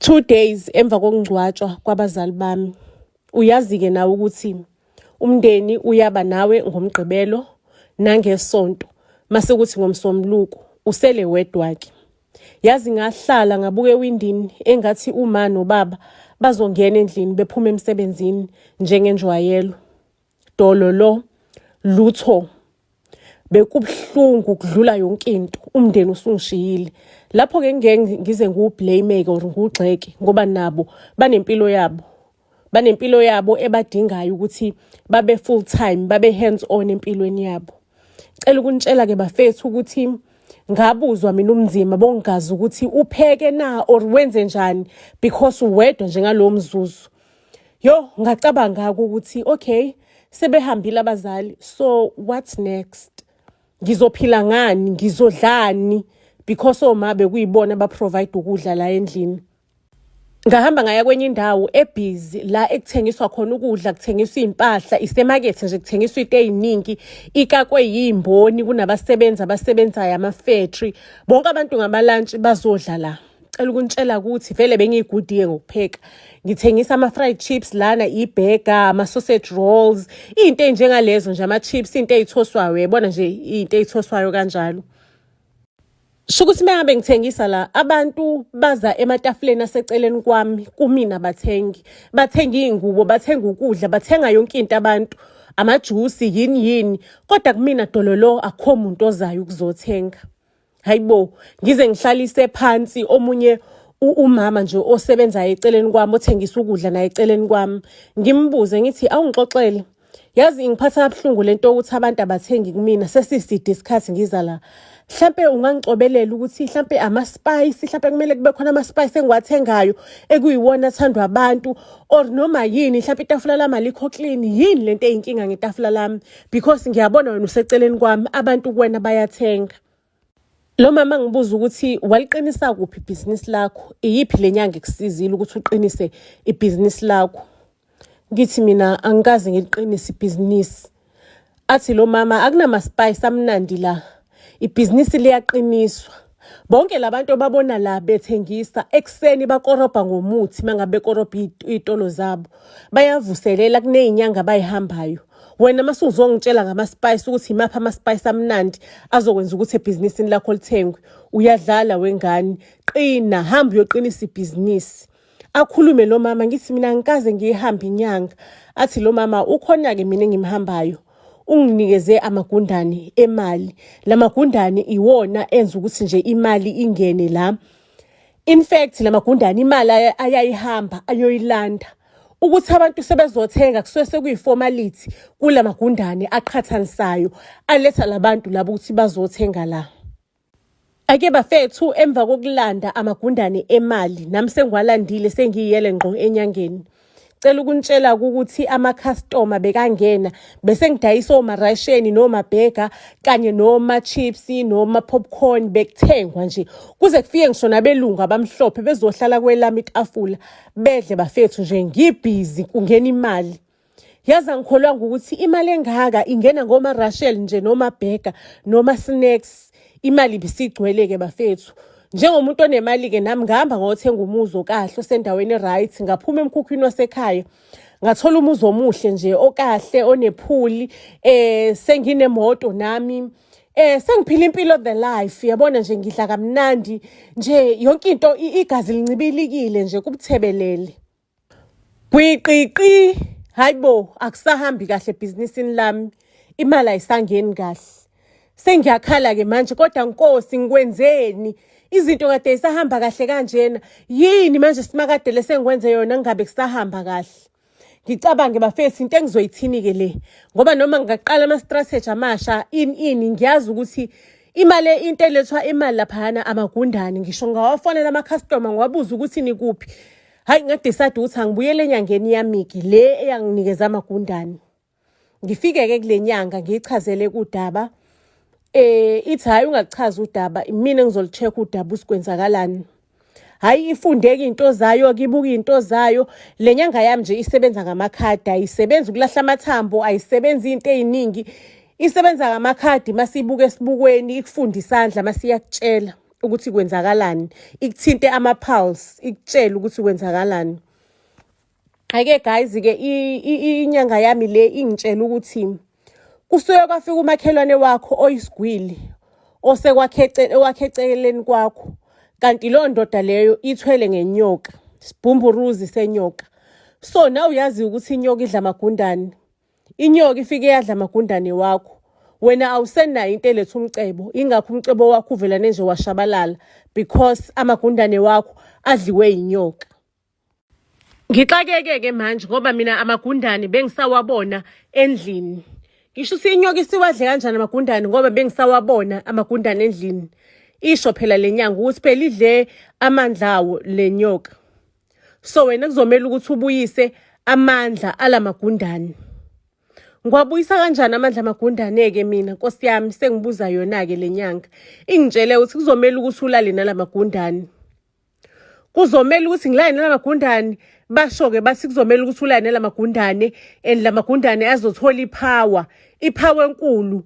2 days emva kokungcwatshwa kwabazali bami. Uyazi-ke nawe ukuthi umndeni uyaba nawe ngomgqibelo nangesonto. Mase kuthi ngomsombuluko usele wedwa-ke. Yazi ngahlala ngabuke ewindini engathi uma nobaba bazongena endlini bephuma emsebenzini njengenjwayelo. Dololo lutho. Bekubhlungu kudlula yonke into, umndeni usungishiyile. Lapho-ke ngize ngiwublameke or ngugxeke ngoba nabo banempilo yabo. Banempilo yabo ebadingayo ukuthi babe full time, babe hands on empilweni yabo. Cela ukunitshela-ke bafethu ukuthi ngabuzwa mina umzimba bongazi ukuthi upheke na or wenze njani because uwedwa njengalo mzuzu. Yo, ngacabanga ukuthi okay, sebehambile abazali. So what's next? Ngizophila ngani, ngizodlani because oma bekuyibona baprovide ukudla la endlini. Ngahamba ngaya kwenye indawo ebusy la ekuthengiswa khona ukudla, kuthengiswa impahla, isemakethe nje kuthengiswa into eziningi, ikakwe yimboni kunabasebenzi abasebenzayo ama-factory. Bonke abantu ngamalunch bazodla la. Cela ukunitshela ukuthi vele bengiyigudiye ngokupheka. Ngithengisa ama-fried chips lana, i-burger, ama-sausage rolls, into enjengalezo nje, ama-chips, into ezithoswayo, uyabona nje into ezithoswayo kanjalo. Shukuthi mengabe ngithengisa la, abantu baza ematafuleni aseceleni kwami, kumina bathengi. Bathenga iy'ngubo, bathenga ukudla, bathenga yonke into abantu, amajusi, yini. Kodwa kumina dololo akukho muntu ozayo ukuzothenga. Hayibo, ngize ngihlalise phansi omunye umama nje osebenzayo eceleni kwami, othengisa ukudla naye eceleni kwami. Ngimbuze ngithi awungixoxele. Yazi ngiphatha kabuhlungu lento ukuthi abantu abathengi kumina sesiside isikhathi ngiza la. Mhlampe ungangicobelela ukuthi mhlampe ama-spice, mhlampe kumele kube khona ama-spice engiwathengayo ekuyiwona athandwa abantu, or noma yini mhlampe itafula lami alikho clean, yini lento eyinkinga ngetafula lami because ngiyabona wena useceleni kwami abantu kuwena bayathenga. Lo mama ngibuza ukuthi waliqinisa kuphi ibhizinisi lakho? Iyiphi lenyanga ekusizile ukuthi uqinise ibhizinisi lakho? Ngithi mina angikaze ngiliqinise ibhizinisi. Athi lo mama akunama-spice amnandi la. Ibhizinisi liyaqiniswa. Bonke labantu babona la bethengisa ekseni bakorobha ngomuthi mangabe korobha izitolo zabo. Bayavuselela kunezinyanga bayihambayo. Wena masuzongitshela ngama-spice ukuthi imaphi ama-spice amnandi azokwenza ukuthi ebhizinisini lakho lithengwe. Uyadlala wengane. Qina, hamba uyoqinisa ibhizinisi. Akhulume lo mama ngithi mina ngikaze ngihambe inyanga. Athi lo mama ukhona-ke mina engimhambayo. Unginikeze amagundane emali. La magundane iwona enza ukuthi nje imali ingene la. In fact la magundane imali ayayihamba ayoyilanda. Ukuthi abantu sebezothenga kusuke sekuyiformality kula magundane aqhathanisayo aletha labantu labo ukuthi bazothenga la. Ake bafethu emva kokulanda amagundane emali nami sengwalandile sengiyele ngqo enyangeni. Cela ukunitshela ukuthi ama-customer bekangena bese ngidayisa omarasheni noma burger kanye noma chips noma popcorn bekuthengwa nje kuze kufike ngisho nabelungu abamhlophe bezohlala kwelami itafula bedle bafethu nje ngibhizi kungena imali. Yazi angikholwa ukuthi imali engaka ingena ngomarasheli nje noma burger noma snacks. Imali bisigcwele-ke bafethu. Njengomuntu onemali-ke nami ngihamba ngothenga umuzo kahle osendaweni right, ngaphuma emkhukhwini wasekhaya. Ngathola umuzo omuhle nje okahle onephuli, senginemoto nami. Sengiphila impilo the life, yabona nje ngidla kamnandi nje yonke into igazi lincibilikile nje kubuthebelele. Bwiqiqi, hayibo akusahambi kahle ebhizinisini lami. Imali ayisangeni kahle. Sengiyakhala-ke manje kodwa Nkosi ngikwenzeni? Izinto kade isahamba kahle kanjena. Yini manje simakade lesengikwenze yona ngabe kusahamba kahle? Ngicabange bafethu into engizoyithini-ke le. Ngoba noma ngaqala ama-strategy amasha ngiyazi ukuthi imali into elethwa imali laphana amagundane. Ngisho ngawafonela ama-customer ngiwabuza ukuthi nikuphi. Hayi ngadecide ukuthi angibuyele enyangeni yami-ke le eyanginikeza amagundane. Ngifike-ke kule nyanga ngiyichazele kuDaba. Ithi hayi ungachaza uDaba, mina ngizolicheck uDaba usikwenzakalani. Hayi ifundeke into zayo, kibuka into zayo. Le nyanga yami nje isebenza ngamakhadi, ayisebenzi ukulahla amathambo, ayisebenzi into eziningi. Isebenza ngamakhadi masibuka esibukweni, ikufunda isandla masiyakutshela. ukuthi kwenzakalani, ikuthinte ama-pulse, ikutshele ukuthi kwenzakalani. Ake guys-ke inyanga yami le ingitshela ukuthi kusuke kwafika umakhelwane wakho oyisigwili owakhece eceleni kwakho, kanti leyo ndoda leyo ithwele ngenyoka, sibhumburuzi senyoka. So nawe uyazi ukuthi inyoka idla amagundane. Inyoka ifike yadla amagundane wakho. Wena awusenayo into eletha umcebo, ingakho umcebo wakho uvelane nje washabalala because amagundane wakho adliwe inyoka. Ngixakeke-ke manje ngoba mina amagundane bengisawabona endlini. Ngisho ukuthi inyoka isiwadle kanjani amagundane ngoba bengisawabona amagundane endlini. Isho phela lenyanga ukuthi phela idle amandla awo lenyoka. So wena kuzomela ukuthi ubuyise amandla alamagundane. Ngiwabuyisa kanjani amandla amagundane-ke mina Nkosi yami sengibuza yona-ke lenyanga. Ingitshele ukuthi kuzomela ukuthi ulale nalamagundane. Kuzomela ukuthi ngilale nalamagundane. Basho-ke bathi kuzomela ukuthi ulale nalamagundane and lamagundane azothola ipower enkulu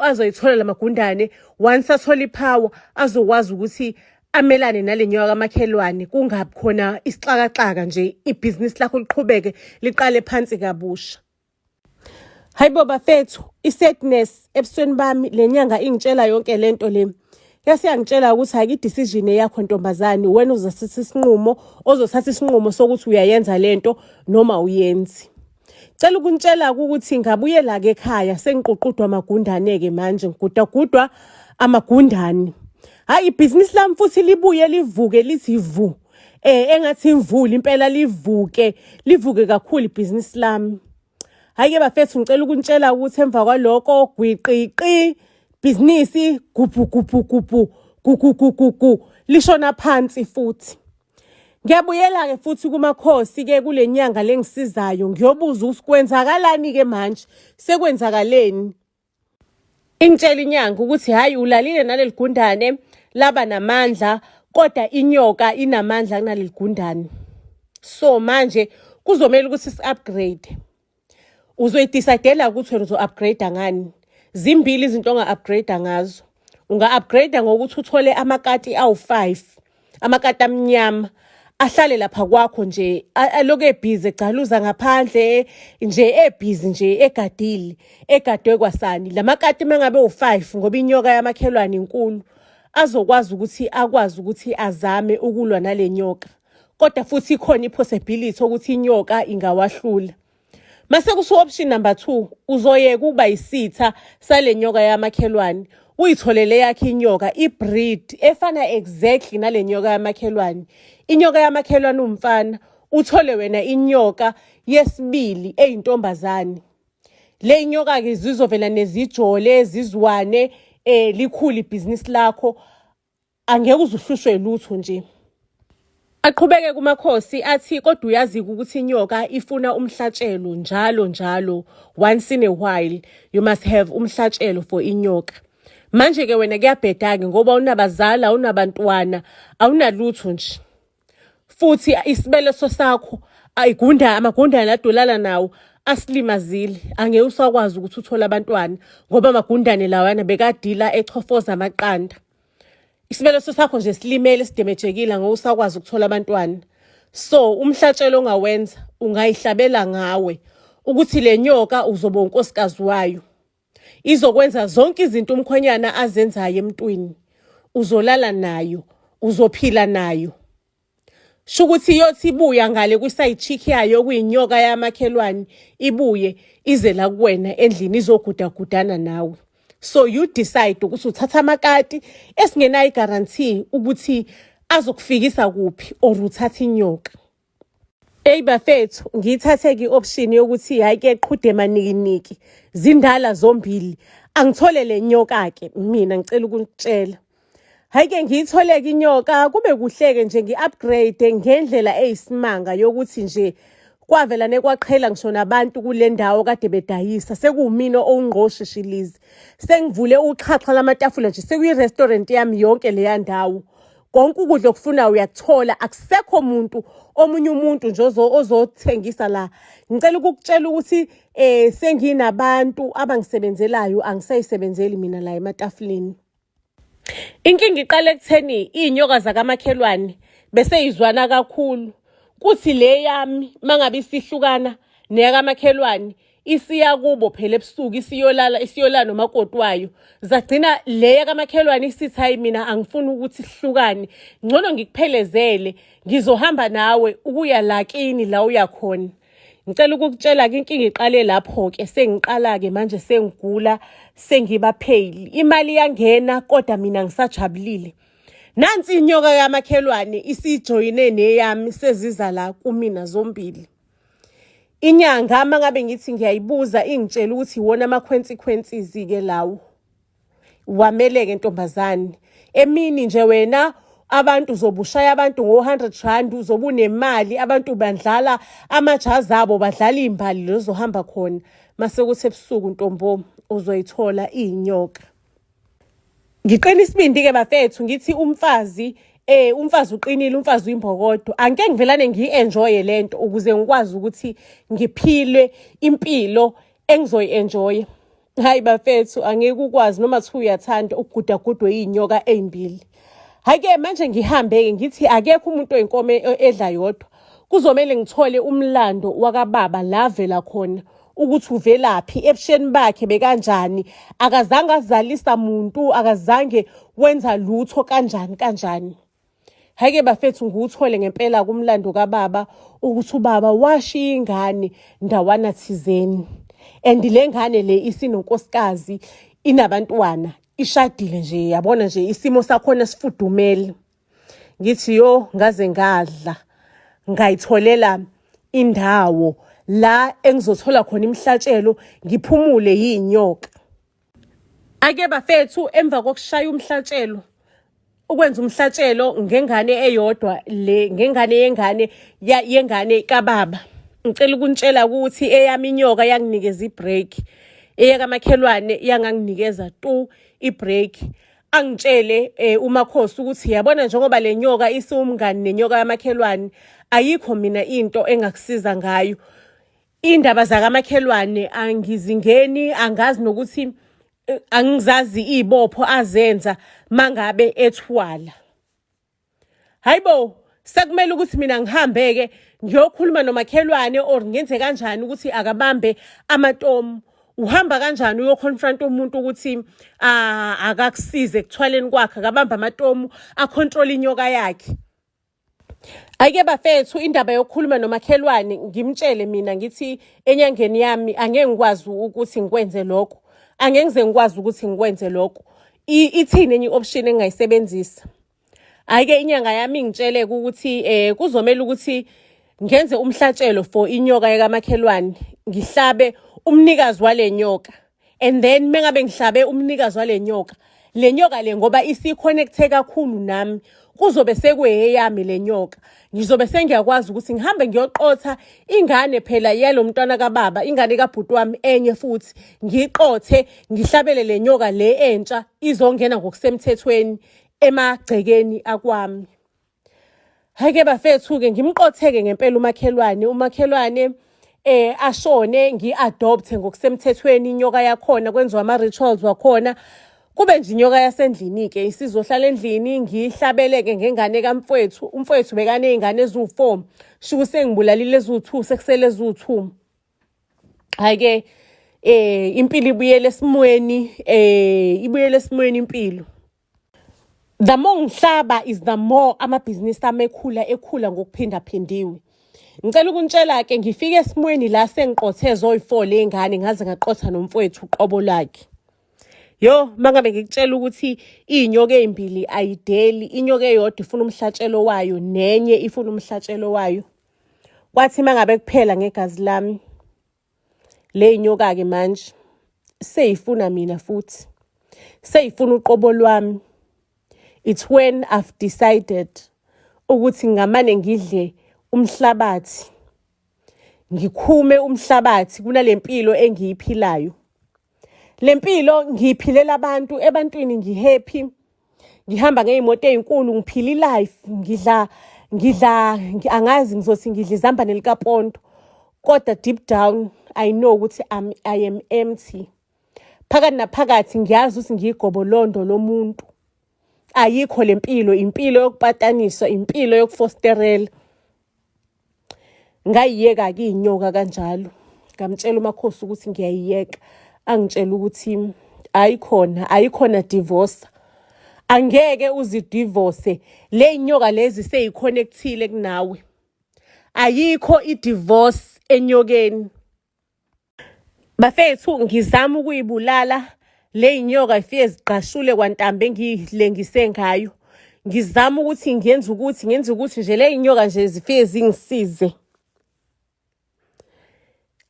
azoyithola lamagundane. Once athola ipower azokwazi ukuthi amelane nale nyoka kamakhelwane, kungabi khona isixakaxaka nje, ibhizinisi lakho liqhubeke liqale phansi kabusha. Hayibo bafethu, i-sadness ebusweni bami lenyanga ingitshela yonke lento le. Yasiyangitshela ukuthi ayike i-decision yakho ntombazane, wena ozothatha isinqumo sokuthi uyayenza lento noma uyenzi. Cela ukuntshela ukuthi ngabuyela-ke ekhaya sengiququdwa amagundane-ke manje, ngigudagudwa amagundane. Hayi ibhizinisi lami futhi libuye livuke lithi vu. Engathi imvula impela livuke kakhulu ibhizinisi lami. Hayi-ke bafethu ngicela ukuntshela ukuthi emva kwaloko gwiqiqi bhizinisi gupu lishona phansi futhi. Ngiyabuyela-ke futhi kumakhosi-ke kule nyanga lengisizayo ngiyobuza ukuthi kwenzakalani-ke manje, sekwenzakaleni. Ingitshela inyanga ukuthi hayi ulalile naleli gundane laba namandla, kodwa inyoka inamandla kunaleli gundane. So manje kuzomela ukuthi si-upgrade. Uzoyidecidela ukuthi wena uzo-upgrade ngani. Zimbili izinto onga-upgrade ngazo. Unga-upgrade ngokuthi uthole amakati awu-5, amakati amnyama, ahlale lapha kwakho nje, aloku ebhizi egcaluza ngaphandle, nje ebhizi nje egadwe kwasani. Lamakati mangabe u5 ngoba inyoka yamakhelwane inkulu, azokwazi ukuthi azame ukulwa nale nyoka. Kodwa futhi ikhona ipossibility ukuthi inyoka ingawahlula. Mase kusu-option number 2, uzoyeka ukuba isitha sale nyoka yamakhelwane. Uyitholele yakhe inyoka, i-breed efana exactly nale nyoka yamakhelwane. Inyoka yamakhelwane umfana, uthole wena inyoka yesibili eyintombazane. Le inyoka-ke zizovela nezijole, zizwane, likhulu ibhizinisi lakho. Angeke uzuhlushwe lutho nje. Aqhubeke kumakhosi athi kodwa uyazi ukuthi inyoka ifuna umhlatshelo njalo once in a while you must have umhlatshelo for inyoka. Manje ke wena kuyabheda-ke ngoba unabazala, unabantwana, awunalutho nje. Futhi isibele sakho amagundane adolala nawo asilimazile. Angeke usakwazi ukuthi uthole abantwana ngoba amagundane lawana bekadila echofoza amaqanda. Isibelo sakho nje silimele sidemejekile ngoba usakwazi ukuthola abantwana. So umhlatshelo ongawenza ungayihlabela ngawe ukuthi le nyoka uzoba unkosikazi wayo. Izokwenza zonke izinto umkhonyana azenzayo emntwini. Uzolala nayo, uzophila nayo. Shukuthi yothi ibuya ngale kwiside chick yayo kuyinyoka yamakhelwane, ibuye ize la kuwena endlini izogudagudana nawe. So you decide ukuthi uthatha amakati esingenayo guarantee ukuthi azokufikisa kuphi or uthatha inyoka. Bafethu ngiyithathe ke option yokuthi hayi ke qhude manikiniki zindala zombili angithole le nyoka ke mina ngicela ukutshela. Hayi ke ngiyithole ke inyoka kube kuhleke nje ngi-upgrade ngendlela eyisimanga yokuthi nje kwavela nekwaqhela ngisho nabantu kule ndawo kade bedayisa sekuwumina ongqoshishilizi. Sengivule uxhaxha lamatafula nje sekuyi-restaurant yami yonke leya ndawo. Konke ukudla okufuna uyakuthola, akusekho omunye umuntu nje ozothengisa la. Ngicela ukukutshela ukuthi senginabantu abangisebenzelayo, angisayisebenzeli mina la ematafuleni. Inkinga iqale ekutheni iy'nyoka zakamakhelwane bese yizwana kakhulu. Kuthi le yami mangabe isihlukana neyakamakhelwane isiya kubo phela ebusuku isiyolala nomakoti wayo. Zagcina le yakamakhelwane isithi hayi mina angifuni ukuthi sihlukane. Ngcono ngikuphelezele ngizohamba nawe ukuya la kini la uya khona. Ngicela ukukutshela-ke inkinga iqale lapho-ke sengiqala-ke manje sengigula sengiba pale. Imali iyangena kodwa mina ngisajabulile. Nansi inyoka yamakhelwane isijoyine neyami seziza la kumina zombili. Inyanga mangabe ngithi ngiyayibuza ingitshela ukuthi iwona amakhwensi-khwensizi-ke lawo. Wameleke ntombazane. Emini nje wena abantu uzobushaya abantu ngo-R100 uzobe unemali abantu bandlala amajazi abo badlala imbali lezohamba khona mase kuthi ebusuku ntombo uzoyithola iy'nyoka. Ngiqina isibindi-ke bafethu ngithi umfazi uqinile, umfazi uyimbokodo. Angike ngivelane ngiyi-enjoye lento ukuze ngikwazi ukuthi ngiphile impilo engizoyi-enjoya. Hayi bafethu angeke ukwazi noma kuthiwa uyathanda ukugudagudwa iy'nyoka ey'mbili. Hhayi-ke manje ngihambe-ke ngithi akekho umuntu oyinkomo edla yodwa. Kuzomele ngithole umlando wakababa la avela khona ukuthi uvelaphi, ebusheni bakhe bekanjani, akazange azalisa muntu, akazange wenza lutho kanjani. Hhayi-ke bafethu ngiwuthole ngempela kumlando kababa ukuthi ubaba washiya ingane ndawana thizeni. And le ngane le isinonkosikazi, inabantwana, ishadile nje, yabona nje isimo sakhona sifudumele. Ngithi yo ngaze ngadla ngayitholela indawo la engizothola khona imhlatshelo ngiphumule yinyoka. Ake bafethu emva kokushaya umhlatshelo ukwenza umhlatshelo ngengane eyodwa le ngengane yengane kababa. Ngicela ukuntshela ukuthi eyami inyoka yanginikeza ibreak. Eyakamakhelwane yanganginikeza ibreak. Angitshele uMakhosi ukuthi yabona njengoba le nyoka isiwumngani nenyoka yamakhelwane ayikho mina into engakusiza ngayo. Indaba zakamakhelwane angizingeni, angazi nokuthi angizazi izibopho azenza mangabe ethwala. Hayibo, sekumele ukuthi mina ngihambeke ngiyokhuluma nomakhelwane or ngenze kanjani ukuthi akabambe amatomu. Uhamba kanjani uyoconfront umuntu ukuthi akakusize ekuthwaleni kwakhe, akabamba amatomu, acontrol inyoka yakhe. Ake bafethu indaba yokukhuluma nomakhelwane ngimtshele mina ngithi enyangeni yami angeke ngikwazi ukuthi ngikwenze lokho. Angeke ngize ngikwazi ukuthi ngikwenze lokho. Ithini enye option engingayisebenzisa? Ayike inyanga yami ngitshele ukuthi kuzomela ukuthi ngenze umhlatshelo for inyoka yakamakhelwane, ngihlabe umnikazi wale nyoka. And then mengabe ngihlabe umnikazi wale nyoka, le nyoka le ngoba isiconnecte kakhulu nami, kuzobe sekuyeyami le nyoka. Ngizobe sengiyakwazi ukuthi ngihambe ngiyoqotha ingane phela yalo mntwana kababa, ingane kabhuti wami enye futhi, ngiqothe ngihlabele le nyoka le entsha izongena ngokusemthethweni emagcekeni akwami. Hake bafethu-ke ngimqotheke ngempela umakhelwane ashone ngi-adopte ngokusemthethweni inyoka yakhona, kwenziwa ama-rituals wakhona. Kube nje inyoka yasendlini-ke isizohlala endlini ngihlabeleke ngengane kamfowethu. Umfowethu bekaney'ngane eziwu-4, shuku sengibulalile eziwu-2 sekusele eziwu-2. Hhayi-ke impilo ibuyele esimweni impilo. The more ngihlaba is the more amabhizinisi ami ekhula ngokuphindaphindiwe. Ngicela ukuntshela-ke ngifike esimweni la sengiqothe zoyi-4 ley'ngane ngaze ngaqotha nomfowethu uqobo lakhe. Yo, mangabe ngikutshela ukuthi iy'nyoka ey'mbili ayideli, inyoka eyodwa ifuna umhlatshelo wayo nenye ifuna umhlatshelo wayo. Kwathi mangabe kuphela ngegazi lami, le nyoka-ke manje seyifuna mina futhi, seyifuna uqobo lwami. It's when I've decided ukuthi ngamane ngidle umhlabathi, ngikhume umhlabathi kunale mpilo engiyiphilayo. Le mpilo ngiyiphilela ebantwini ngihappy, ngihamba ngey'moto ey'nkulu, ngiphila ilife, ngidla angazi ngizothi ngidla izambane likapondo, kodwa deep down I know ukuthi I am empty. Phakathi naphakathi ngiyazi ukuthi ngiyigobolondo lomuntu. ayikho lempilo, impilo yokupataniswa, impilo yokufosterela. Ngayiyeka-ke inyoka kanjalo. Ngamtshela uMakhosi ukuthi ngiyayiyeka. Angitshela ukuthi ayikhona divorce. Angeke uzidivorce. Le inyoka lezi seyiconnectile kunawe. Ayikho i-divorce enyokeni. Bafethu ngizama ukuyibulala le inyoka ifike ziqashule kwantambe engilengise ngayo. Ngizama ukuthi ngenze ukuthi nje le inyoka nje zifike zingisize.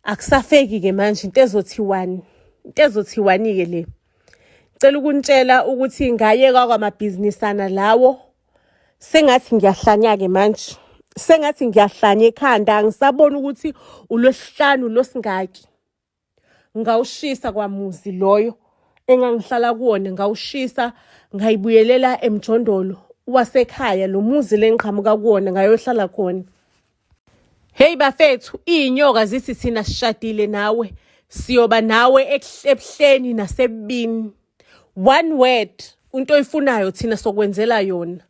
Akusafeki-ke manje into ezothiwani-ke le. Cela ukunitshela ukuthi ngayeka kwamabhizinisana lawo. Sengathi ngiyahlanya-ke manje. Sengathi ngiyahlanya ekhanda. Angisaboni ukuthi uLwesihlanu losingaki. Ngawushisa kwamuzi loyo engangihlala kuwona. Ngawushisa ngayibuyelela emjondolo wasekhaya. Lo muzi lengiqhamuka kuwona ngayohlala khona. Hey bafethu, inyoka zithi thina sishadile nawe siyoba nawe ebuhleni nasebubini. One word into oyifunayo thina sokwenzela yona.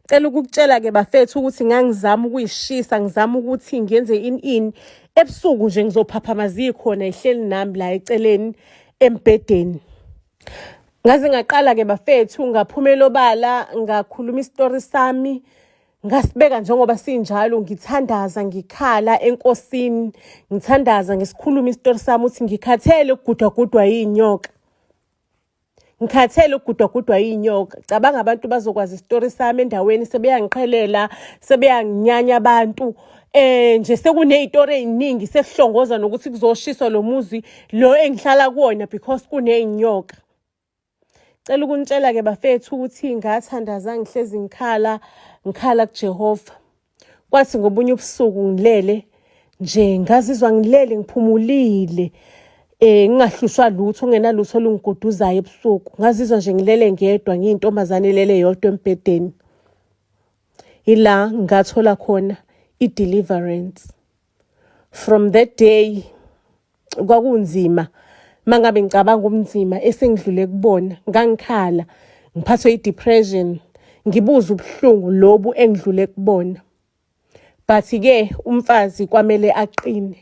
Cela ukukutshela-ke bafethu ukuthi ngangizama ukuyishisa, ngizama ukuthi ngenze in ebusuku nje ngizophaphamaza khona ihleli nami la eceleni embedeni. Ngaze ngaqala-ke bafethu ngaphumela obala, ngakhuluma isitori sami. Ngasibeka njengoba sinjalo, ngithandaza ngikhala enkosini, ngithandaza ngisikhuluma isitori sami ukuthi ngikhathele ukugudwagudwa yinyoka. Ngikhathele ukugudwagudwa yinyoka. Cabanga abantu bazokwazi isitori sami endaweni sebeyangiqhelela, sebeyanginyanya abantu. Nje sekunezitori eziningi sesihlongoza nokuthi kuzoshiswa lo muzi lo engihlala kuwona because kuneyinyoka. Cela ukunitshela-ke bafethu ukuthi ngathandaza ngihlezi ngikhala kuJehova. Kwathi ngobunye ubusuku ngilele nje ngazizwa ngilele ngiphumulile. Ngingahlushwa lutho, ngenalutho olungiguduzayo ebusuku. Ngazizwa nje ngilele ngedwa ngiyintombazane elele yodwa embedeni. Ila ngathola khona i-deliverance. From that day kwakunzima. Mangabe ngicabanga ubunzima esengidlule kubona, ngangikhala, ngiphathwe i-depression, ngibuza ubuhlungu lobu engidlule kubona. But-ke umfazi kwamele aqine.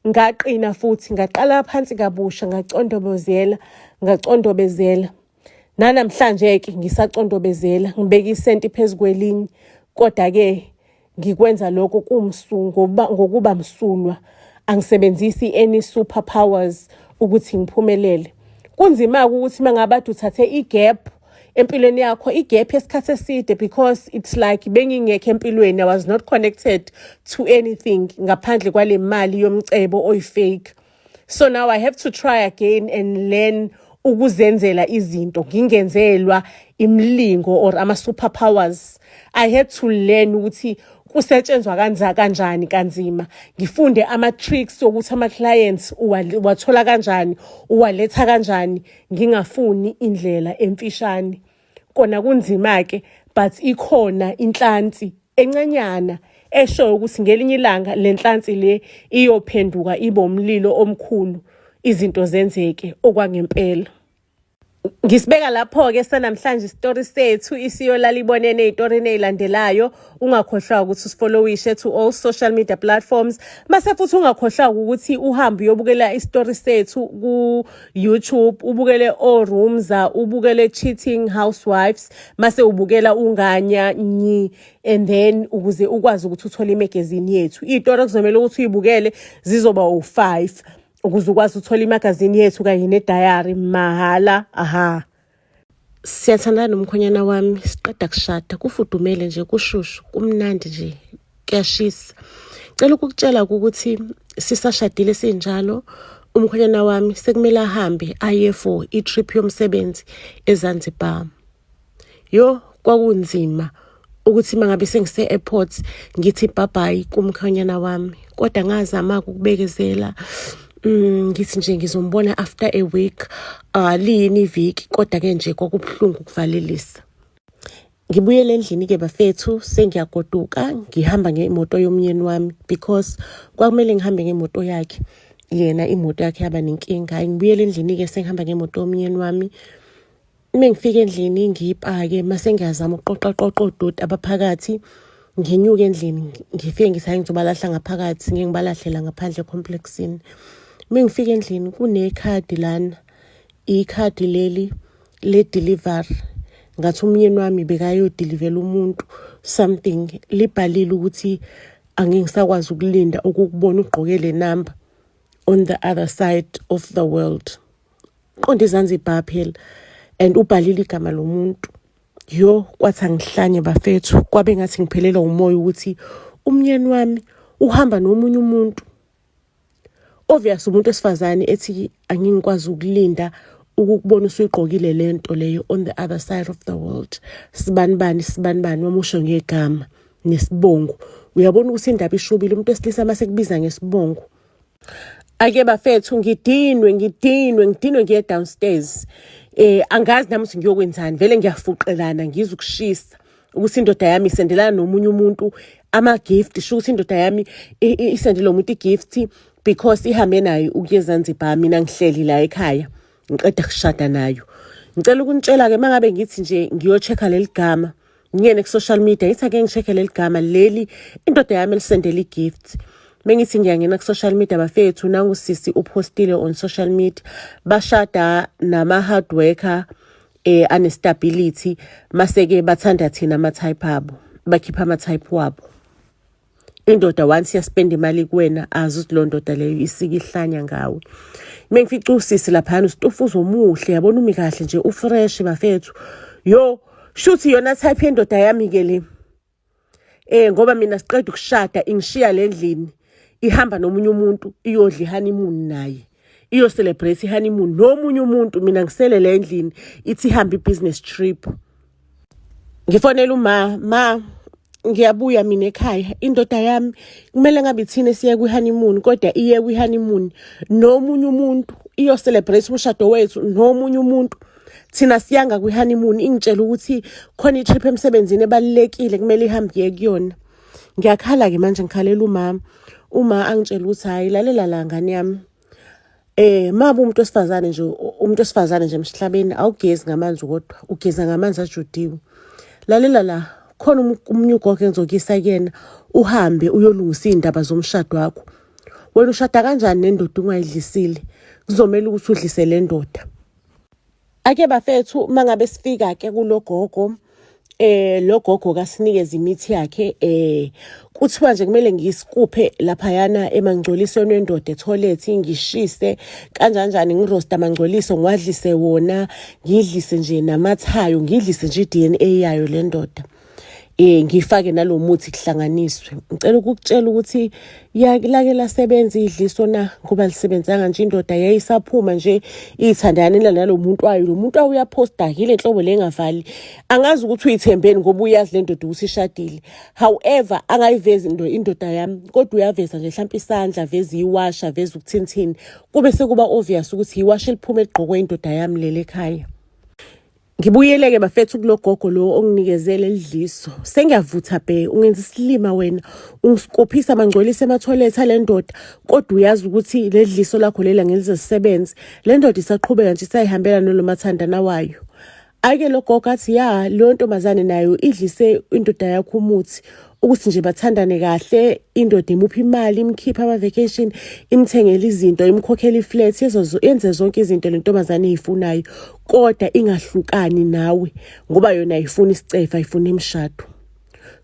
Ngaqina futhi ngaqala phansi kabusha, ngacondobezela. Nanamhlanje-ke ngisacondobezela, ngibeka isenti phezu kwelinye. Kodwa-ke ngikwenza lokho ngokuba msulwa. Angisebenzisi any superpowers ukuthi ngiphumelele. Kunzima-ke ukuthi mangabade uthathe igap empilweni yakho, igap yesikhathi eside, because it's like bengingekho empilweni. I was not connected to anything ngaphandle kwale mali yomcebo oyifake. So now I have to try again and learn ukuzenzela izinto ngingenzelwa imlingo or ama superpowers. I had to learn ukuthi kusetshenzwa kanjani kanzima. Ngifunde ama tricks ukuthi ama clients uwathola kanjani, uwaletha kanjani, ngingafuni indlela emfishane. Kona kunzima-ke, but ikhona inhlansi encenyana esho ukuthi ngelinye ilanga lenhlansi le iyophenduka ibe umlilo omkhulu, izinto zenzeke okwangempela. Ngisibeka lapho-ke sanamhlanje isitori sethu isiyolala ibonene ey'torini ey'landelayo. Ungakhohlwa ukuthi usifollowishe to all social media platforms. Mase futhi ungakhohlwa ukuthi uhambe uyobukela isitori sethu ku-YouTube, ubukele All Rooms, ubukele Cheating Housewives, mase ubukela Unganya Nyi, and then ukuze ukwazi ukuthi uthole imagazine yethu. Iy'tori kuzomela ukuthi uyibukele zizoba u-5. Ukuze ukwazi uthola imagazini yethu kanye nedayari mahala. Siyathandana nomkhonyana wami, siqeda kushada, kufudumele nje, kushushu, kumnandi nje, kuyashisa. Cela ukukutshela ukuthi sisashadile sinjalo, umkhonyana wami sekumele ahambe aye for i-trip yomsebenzi eZanzibar. Kwakunzima ukuthi mangabe sengise-airport ngithi bye-bye kumkhonyana wami. Kodwa ngazama ukubekezela. Ngithi nje ngizombona after a week, liyini iviki, kodwa-ke nje kwakubuhlungu ukuvalelisa. Ngibuyele endlini-ke bafethu, sengiyagoduka, ngihamba ngemoto yomyeni wami because kwakumele ngihambe ngemoto yakhe. Yena imoto yakhe yaba nenkinga. Ngibuyele endlini-ke sengihamba ngemoto yomyeni wami. Mengifika endlini ngiyipake mase ngiyazama uqoqa udoti abaphakathi nginyuke endlini ngifike ngisaye ngizobalahla ngaphakathi ngibalahlela ngaphandle complexini. Mengifika endlini kunekhadi lana, ikhadi leli le delivery ngathi umyeni wami bekayodilivela umuntu something, libhalile ukuthi angingisakwazi ukulinda ukukubona ugqoke le number on the other side of the world. Qonde eZanzibar phela and ubhalile igama lomuntu. Yo kwathi angihlanye bafethu, kwabe ngathi ngiphelelwa umoya ukuthi umyeni wami uhamba nomunye umuntu. Obvious umuntu esifazane ethi angingikwazi ukulinda ukukubona usuyigqokile lento leyo on the other side of the world. Sibanibani wamusho ngegama nesibongo. Uyabona ukuthi indaba ishubile, umuntu esilisa mase kubiza ngesibongo. Ake bafethu ngidinwe ngiye downstairs. Angazi nami ukuthi ngiyokwenzani, vele ngiyafuqelana ngizwe ukushisa ukuthi indoda yami isendelana nomunye umuntu ama gift. Sho ukuthi indoda yami isendele umuntu igift because ihambe nayo ukuye eZanzibar, mina ngihleli la ekhaya ngiqeda kushada nayo. Ngicela ukunitshela ke mangabe ngithi nje ngiyochecka leli gama ngiyene ku social media, ithi ake ngichecke leli gama leli indoda yami elisendela igift. Mengithi ngiyangena ku social media bafethu, nangu sisi upostile on social media bashada nama hard worker unstability, maseke bathanda thina ama type abo, bakhipha ama type wabo. Indoda once yaspend imali kuwena azuthi lo ndoda leyo isika ihlanya ngawe. Mengifica usisi lapha usitufu uzomuhle, yabona umi kahle nje ufresh bafethu. Yo shuthi yona type yendoda yami ke le. Ngoba mina siqeda ukushada ingishiya lendlini ihamba nomunye umuntu iyodla honeymoon naye, iyo celebrate honeymoon nomunye umuntu, mina ngisele le endlini ithi ihamba business trip. Ngifonela ma ngiyabuya mina ekhaya, indoda yami kumele ngabe ithine siye ku honeymoon kodwa iye ku honeymoon nomunye umuntu, iyo celebrate umshado wethu nomunye umuntu. Thina siyanga ku honeymoon, ingitshela ukuthi khona itrip emsebenzini ebalekile kumele ihambe kuyona. Ngiyakhala ke manje ngikhalela uma angitshela ukuthi hayi lalela la ngane yami, mabu umuntu wesifazane nje emhlabeni awugezi ngamanzi kodwa ugeza ngamanzi ajudiwe. Lalela la khona umnyugogo engizokisa kuyena, uhambe uyolungisa indaba zomshado wakho. Wena ushada kanjani nendoda ungayidlisile? Kuzomela ukuthi udlise le ndoda. Ake bafethu mangabe sifika ke kulogogo, lo gogo kasinikeza imithi yakhe, kuthiwa nje kumele ngisikuphe laphayana emangcolisweni wendoda etoilet, ngishise kanjani ngirosta amangcoliso ngiwadlise wona, ngidlise nje namathayo, ngidlise nje DNA yayo le ndoda. Ngifake nalomuthi kuhlanganiswe. Ngicela ukukutshela ukuthi lake lasebenza idliso na, ngoba lisebenzanga nje indoda yayisaphuma nje ithandanela nalomuntu wayo. Lo muntu uyaposta ile nhlobo lengavali, angazi ukuthi uyithembeni ngoba uyazi le ndoda ukuthi ishadile. However angayivezi indoda yami, kodwa uyaveza nje mhlawumbe isandla, veza iwasha, veza ukuthinthini, kube sekuba obvious ukuthi iwasha liphuma egqokwe indoda yami lele ekhaya. Ngibuyeleke bafethu kulogogo lo onginikezele idliso. Sengiyavutha be, ungenza isilima wena, ungikophisa amangcolisi ema-toilet ale ndoda, kodwa uyazi ukuthi le dliso lakho lela ngelizesebenze. Le ndoda isaqhubeka nje isayihambela nolo mathandana wayo. Ake logogo athi ya lo ntombazane nayo idlise indoda yakho umuthi ukuthi nje bathandane kahle, indoda imupha imali, imkhipha ama-vacation, imthengele izinto, imkhokhela iflat, yenze zonke izinto le ntombazane eyifunayo, kodwa ingahlukani nawe ngoba yona ayifuni isicefa, ayifuni imishado.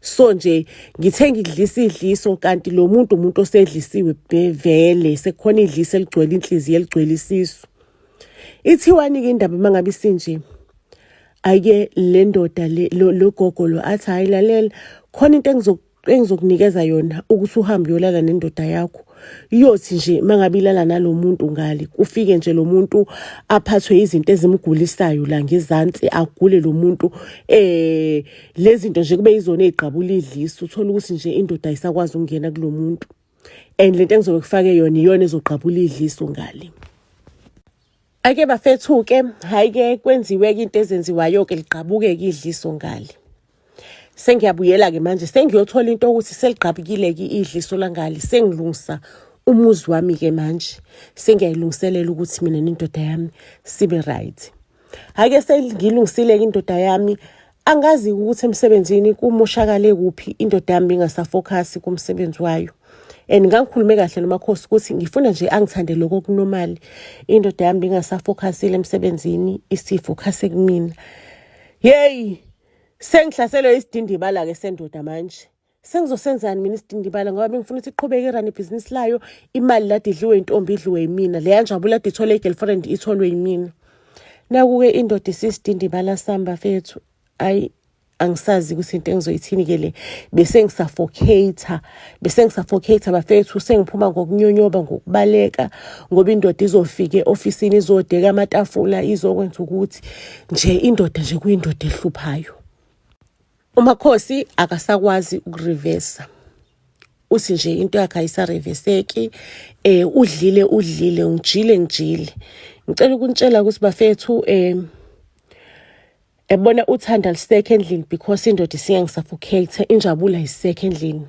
So nje ngithenga idlisa idliso kanti lo umuntu osedlisiwe vele sekukhona idliso eligcwele inhliziyo eligcwele isisu. Ithiwani ke indaba mangabe isinje. Ake le ndoda lo gogo lo athi hayi lalela, khona into engizokunikeza yona ukuthi uhambe uyolala nendoda yakho. Yothi nje mangabe ilala nalomuntu ngali, kufike nje lo muntu aphathwe izinto ezimgulisayo la ngezansi, agule lo muntu, lezi zinto nje kube izona ezigqabula idliso, uthola ukuthi nje indoda ayisakwazi ukungena kulo muntu, and lento engizokufaka iyona ezogqabula idliso ngali. Ake bafethu ke hayi ke kwenziwe ke into ezenziwayo ke ligqabuke ke idliso ngali. Sengiyabuyela ke manje sengiyothola into ukuthi seligqabukile ke idliso langali, sengilungisa umuzi wami ke manje, sengiyayilungiselela ukuthi mina nendoda yami sibe right. Hake sengilungisile indoda yami, angazi ukuthi emsebenzini kumoshakale kuphi indoda yami ingasafocus kumsebenzi wayo. And ngangikhulume kahle noMakhosi ukuthi ngifuna nje angithande lokho kunormal. Indoda yami ingasafocusile emsebenzini, isifocus kumina. Hey, sengihlaselwe isidindibala ke sendoda manje. Sengizosenzani mina isidindibala ngoba bengifuna ukuthi iqhubeke irun ibhizinisi layo, imali lade idliwe intombi idliwe yimina, leya njabula lade ithole igirlfriend itholwe yimina. Naku-ke indoda isisidindibala samba fethu, ayi angisazi ukuthi into engizoyithini ke le. Bese ngisuffocator bafethu, sengiphuma ngokunyonyoba ngokubaleka ngoba indoda izofika e-ofisini izodeka amatafula izokwenza ukuthi nje indoda nje kuyindoda ehluphayo. uMakhosi akasakwazi ukureversa. Uthi nje into yakhe ayisareveseki, udlile ngijile. Ngicela ukuntshela ukuthi bafethu ebona uthanda lisekho endlini because indoda isiyangisuffocator, injabulo ayisekho endlini.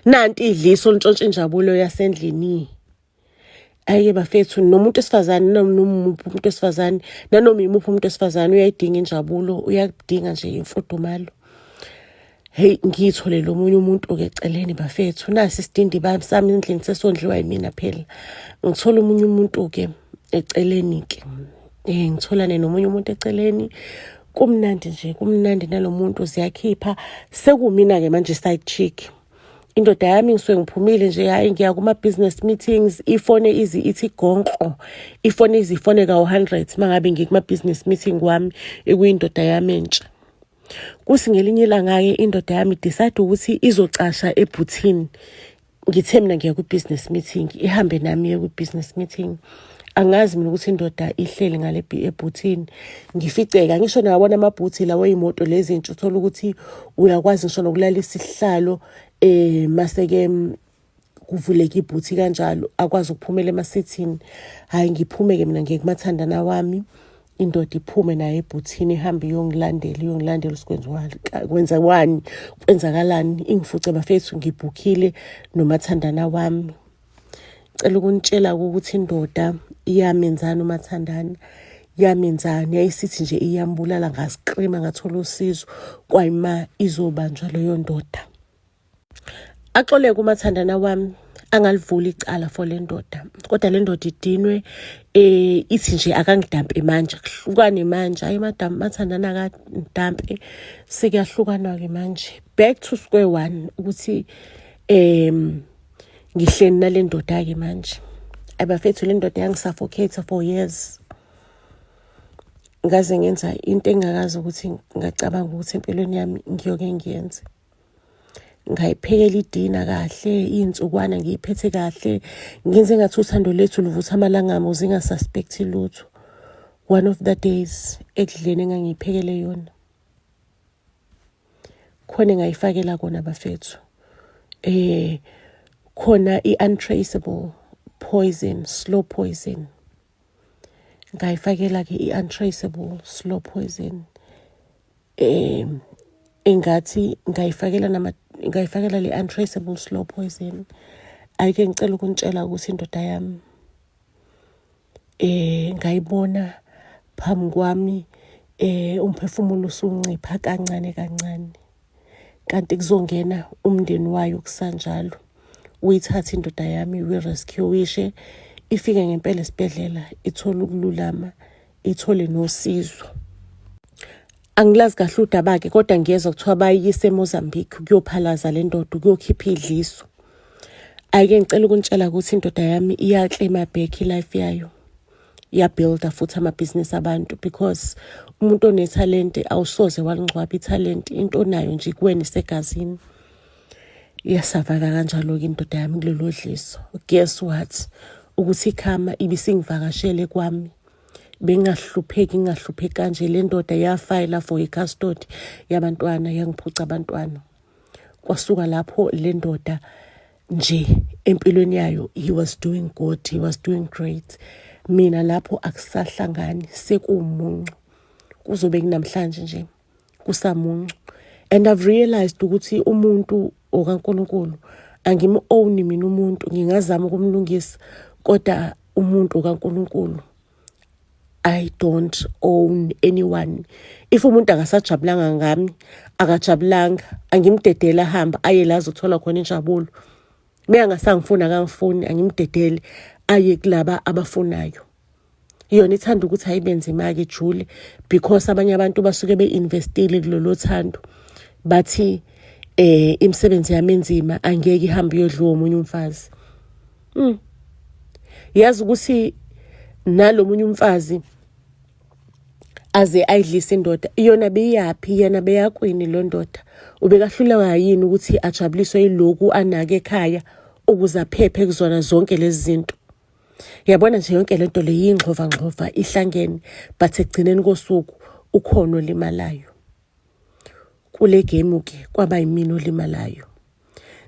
Nanti idliso ntshontshe injabulo yasendlini. Aye bafethu, nomuntu esifazane nomuntu wesifazane, nanoma imuphi umuntu wesifazane uyayidinga injabulo, uyakudinga nje imfudumalo. Hey, ngiyithole lo munye umuntu ke eceleni bafethu, nasi isidindi sami endlini sesondliwa yimina phela. Ngithola umunye umuntu ke eceleni ke. Ngitholane nomunye umuntu eceleni. Kumnandi nje, kumnandi nalomuntu ziyakhipha. Sekumina ke manje side chick. Indoda yami ngisuke ngiphumile nje, hayi ngiya kuma business meetings, ifone ithi gonqo. Ifone ka 100 mangabe ngikuma business meeting wami ekuyindoda yami entsha. Kusi ngelinye ilanga ke indoda yami decide ukuthi izocasha ebhuthini. Ngithe mina ngiya ku business meeting, ihambe nami ye ku business meeting. Angazi mina ukuthi indoda ihleli ngale ebhuthini. Ngificeka ngisho nabona amabhuthi lawo imoto lezi ntsho uthola ukuthi uyakwazi ngisho nokulalisa isihlalo maseke kuvuleka ibhuthi kanjalo akwazi ukuphumela emasithini. Hayi ngiphume ke mina ngeke mathandana wami, indoda iphume naye ebhuthini ihambe iyongilandela kwenzakalani ingifuce bafethu ngibhukhile nomathandana wami. Ngicela ukuntshela ukuthi indoda iyamenzana umathandana, yamenzana yayisithi nje iyambulala ngasikrima ngathola usizo kwayima izobanjwa leyo ndoda. Axole kumathandana wami angalivula icala for le ndoda, kodwa le ndoda idinwe ithi nje akangidampe manje, kuhlukane manje. Hayi madam mathandana akadampe, sekuyahlukana ke manje, back to square one ukuthi ngihleni nale ndoda ke manje. Abafethu le ndoda yangisuffocator for years. Ngaze ngenza into engakazi ukuthi ngacabanga ukuthi empilweni yami ngiyoke ngiyenze. Ngayiphekela idina kahle, insukwana ngiyiphethe kahle, ngenze ngathi uthando lethu luvutha amalangamo zingasuspecti lutho. One of the days ekudleni engangiyiphekele yona, khona ngayifakela kona bafethu khona i-untraceable poison, slow poison. Ngayifakela ke i-untraceable slow poison. Engathi ngayifakela le untraceable slow poison. Ayike ngicela ukuntshela ukuthi indoda yami ngayibona phambi kwami umphefumulo usuncipha kancane kanti kuzongena umndeni wayo kusanjalo. Uyithatha indoda yami uyirescue ifike ngempela esibhedlela, ithola ukululama, ithole nosizo. Angilazi kahle udaba ke, kodwa ngiyezwa kuthiwa bayise eMozambique kuyophalaza le ndoda ukuyokhipha idliso. Ayike ngicela ukuntshela ukuthi indoda yami iyaclaima back life yayo, iyabuilda futhi amabhizinisi abantu, because umuntu onetalent awusoze walingcwaba italent, into nayo nje kuwena isegazini. Iyasavaka kanjalo ke indoda yami kulelo dliso. Guess what? Ukuthi ikhama ibisingivakashele kwami, ngingahlupheki kanje. Le ndoda yafayila for i-custody yabantwana, yangiphuca abantwana. Kwasuka lapho le ndoda nje empilweni yayo, he was doing good, he was doing great. Mina lapho akusahlangani, sekumuncu, kuzobe kunamhlanje nje kusamuncu. And I've realized ukuthi umuntu okaNkulunkulu angimi-own mina umuntu, ngingazama ukumlungisa, kodwa umuntu okaNkulunkulu I don't own anyone. If umuntu akasajabulanga ngami, akajabulanga, angimdedela hamba aye la azothola khona injabulo. Angasangifuna akangifuni, angimdedele aye kulaba abafunayo. Yona ithanda ukuthi ayibenze imali ijule because abanye abantu basuke beinvestile kulolo thando. Bathi imisebenzi yami enzima angeke ihambe iyodliwa omunye umfazi. Yazi ukuthi nalomunye umfazi aze ayidlise indoda iyona beyapi yena beyakwini lo ndoda ubekahluleka yini ukuthi ajabuliswe yiloku anake ekhaya ukuze aphephe kuzona zonke lezi zinto. Yabona nje yonke lento le yingxova ihlangene but ekugcineni kosuku ukhona olimalayo. Kule game ke kwaba yimini olimalayo.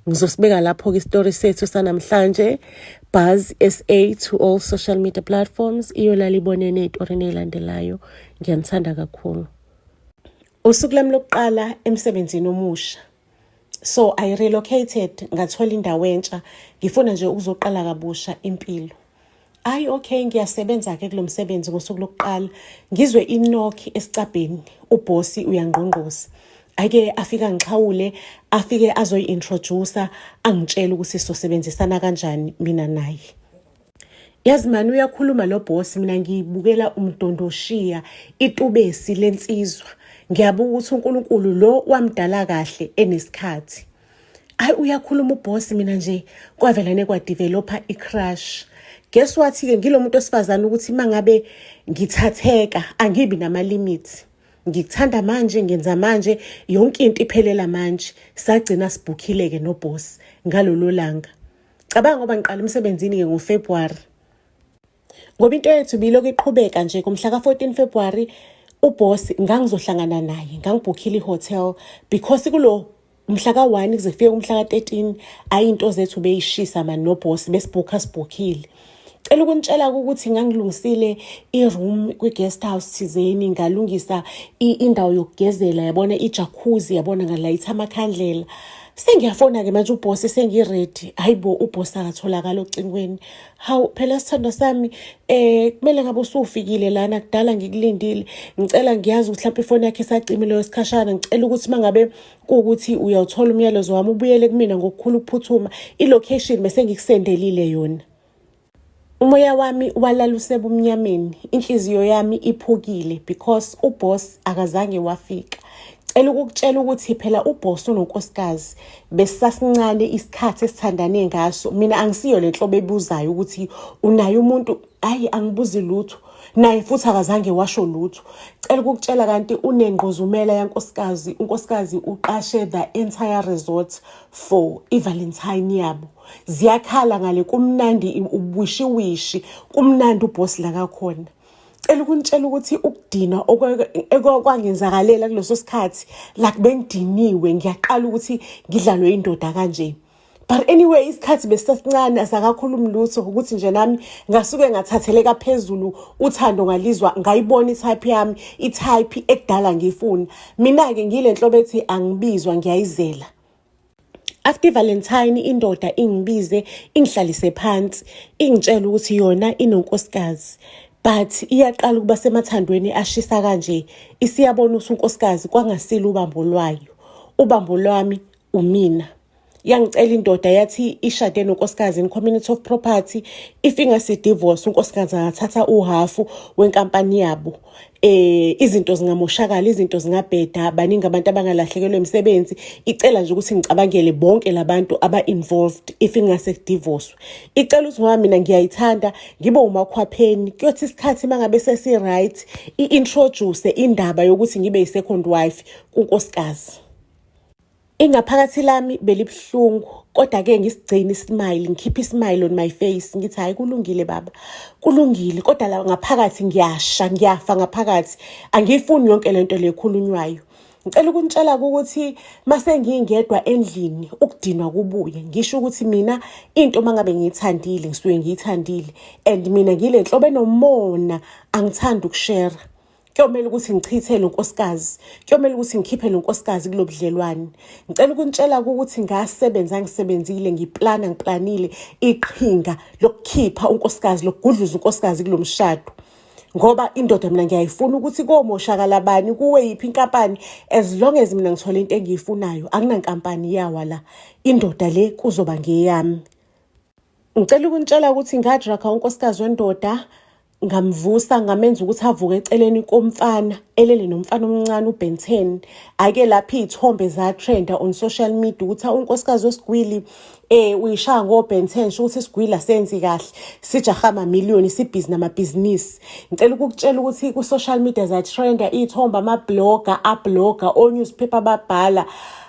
Ngizosibeka lapho ke istory sethu sanamhlanje. Buzz SA to all social media platforms. Iyo lalibonene istory nelandelayo. Ngiyanthanda kakhulu. Usuku lami lokuqala emsebenzini omusha. So I relocated ngathola indawo entsha. Ngifuna nje ukuzoqala kabusha impilo. Okay, ngiyasebenza ke kulomsebenzi ngosuku lokuqala. Ngizwe inokhi esicabheni. Ubossi uyangqongqoza. Ake afika ngixhawule, afike azoyi-introducer, angitshela ukuthi sisebenzisana kanjani mina naye. Yazi mani uyakhuluma lo boss mina ngibukela umdondoshiya itubesi lensizwa. Ngiyabuka ukuthi uNkulunkulu lo wamdala kahle enesikhathi. Uyakhuluma uboss mina nje kwavelane kwadevelopa icrush. Guess what ke ngilomuntu osifazana ukuthi mangabe ngithatheka angibi nama limits. Ngikuthanda manje ngenza manje yonke into iphelela manje sagcina sibukhile ke no boss ngalolo langa. Cabanga ngoba ngiqala emsebenzini ke ngoFebruary. Ngoba into yethu biloko iqhubeka nje kumhla ka14 February uboss ngangizohlangana naye ngangibhukhile ihotel because kulo umhla ka1 kuze kufike umhla ka13 ayinto zethu beyishisa man no boss besibhukhile. Cela ukunitshela ukuthi ngangilungisile iroom kwi-guest house thizeni ngalungisa indawo yokugezela yabona ijacuzzi yabona ngalayitha amakhandlela. Sengiyafona ke manje uboss sengiready. Hayibo uboss akatholakala ocingweni. Hawu phela sithando sami kumele ngabe usufikile lana kudala ngikulindile. Ngicela ngiyazi ukuthi mhlawumbe ifoni yakhe isacimile yesikhashana. Ngicela ukuthi mangabe ukuthi uyawuthola umyalezo wami ubuyele kumina ngokukhulu ukuphuthuma. I-location bese ngikusendelile yona. Umoya wami walala usebumnyameni, inhliziyo yami iphukile because uboss akazange wafika. Cela ukukutshela ukuthi phela uboss unonkosikazi besasasincane isikhathi esithandane ngaso. Mina angisiyo lenhlobo ebuzayo ukuthi unaye umuntu angibuzi lutho. Naye futhi akazange washo lutho. Cela ukukutshela kanti unengqozumela yankosikazi. Unkosikazi uqashe the entire resort for iValentine yabo. Ziyakhala ngale kumnandi ubwishiwishi kumnandi uboss la kakhona. Cela ukunitshela ukuthi ukudina okwangenzakalela kuleso sikhathi la bengidiniwe ngiyaqala ukuthi ngidlalwe indoda kanje. But anyway isikhathi besasincane asakakhulumi lutho ukuthi nje nami ngasuke ngathatheleka phezulu uthando ngalizwa ngayibona itype yami itype ekudala ngifuna. Mina ke ngilenhlobo ethi angibizwa ngiyayizela. After Valentine indoda ingibize ingihlalise phansi ingitshela ukuthi yona inonkosikazi but iyaqala ukuba semathandweni ashisa kanje isiyabona ukuthi unkosikazi kwangasile ubambo lwayo. Ubambo lwami umina. Yangicela indoda yathi ishade nonkosikazi in community of property if ingase divorce unkosikazi angathatha uhafu wenkampani yabo. Izinto zingamoshakala, izinto zingabheda, baningi abantu abangalahlekelwe imisebenzi. Icela nje ukuthi ngicabangele bonke labantu aba involved if ingase divorce. Icela ukuthi ngoba mina ngiyayithanda ngibe umakhwapheni kuyothi isikhathi mangabe sesi right introduce indaba yokuthi ngibe second wife kunkosikazi. Ingaphakathi lami belibhlungu kodwa ke ngisigcina ismile ngikhipha ismile on my face ngithi hayi kulungile baba kulungile kodwa la ngaphakathi ngiyafa ngaphakathi angifuni yonke lento lekhulunywayo. Ngicela ukunitshela ukuthi mase ngingedwa endlini ukudinwa kubuye ngisho ukuthi mina into mangabe ngiyithandile ngisuke ngiyithandile and mina ngilenhlobo enomona angithanda ukushare. Kuyomela ukuthi ngichithe lo nkosikazi, kuyomela ukuthi ngikhiphe lo nkosikazi kulobudlelwane. Ngicela ukunitshela ukuthi ngisebenzile ngiplanile iqhinga lokukhipha unkosikazi lokugudluza unkosikazi kulomshado. ngoba indoda mina ngiyayifuna ukuthi komoshakala bani kuwe yiphi inkampani, as long as mina ngithola into engiyifunayo akunankampani yawa la, indoda le kuzoba ngeyami. Ngicela ukunitshela ukuthi ngadrakha unkosikazi wendoda, ngamvusa ngamenza ukuthi avuke eceleni komfana elele nomfana omncane uBen 10. Ake lapha izithombe za trenda on social media ukuthi unkosikazi wesigwili uyishaya ngoBen 10 sho ukuthi isigwili asenzi kahle, sijaha amamiliyoni, sibhizi namabhizinisi. Ngicela ukukutshela ukuthi ku social media za trenda izithombe, ama-blogger ablogger, o-newspaper babhala.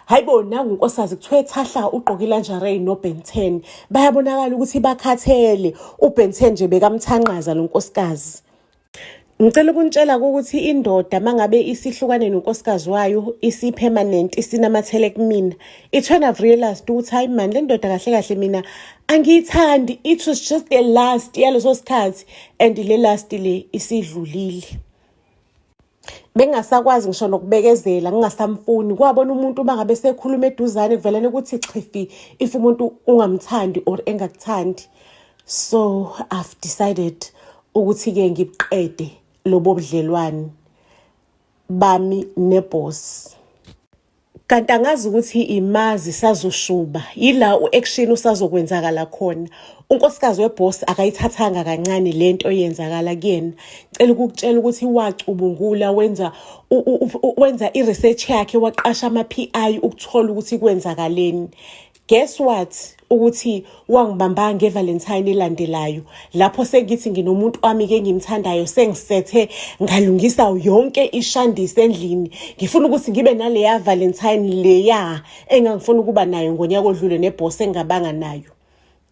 Hayibo, nangu unkosikazi kuthiwe thahla ugqoke ilingerie noBen 10. Bayabonakala ukuthi bakhathele. uBen 10 nje bekamthanqaza lo nkosikazi. Ngicela ukunitshela ukuthi indoda mangabe isihlukane nonkosikazi wayo, isi-permanent, isinamathele kumina, it when I've realized ukuthi hayi man, le ndoda kahle kahle mina angiyithandi. It was just the last yaleso sikhathi, and le last le isidlulile. Bengasakwazi ngisho nokubekezela, ngingasamfuni. Kwabona umuntu mangabe sekhuluma eduzane kuvelene ukuthi chifi if umuntu ungamthandi or engakuthandi. So I've decided ukuthi ke ngiqede lobo budlelwane bami neboss. Kanti angazi ukuthi imazi sazoshuba yila uaction usazokwenzakala khona. Unkosikazi weboss akayithathanga kancane lento oyenzakala kuyena. Cela ukukutshela ukuthi wacubungula, wenza iresearch yakhe, waqasha ama-PI ukuthola ukuthi kwenzakaleni. Guess what? Ukuthi wangibamba ngeValentine elandelayo. Lapho sengithi nginomuntu wami ke ngimthandayo, sengisethe ngalungisa yonke ishandisi endlini. Ngifuna ukuthi ngibe nale ya Valentine leya engangifuna ukuba nayo ngonyaka odlule neboss engabanga nayo.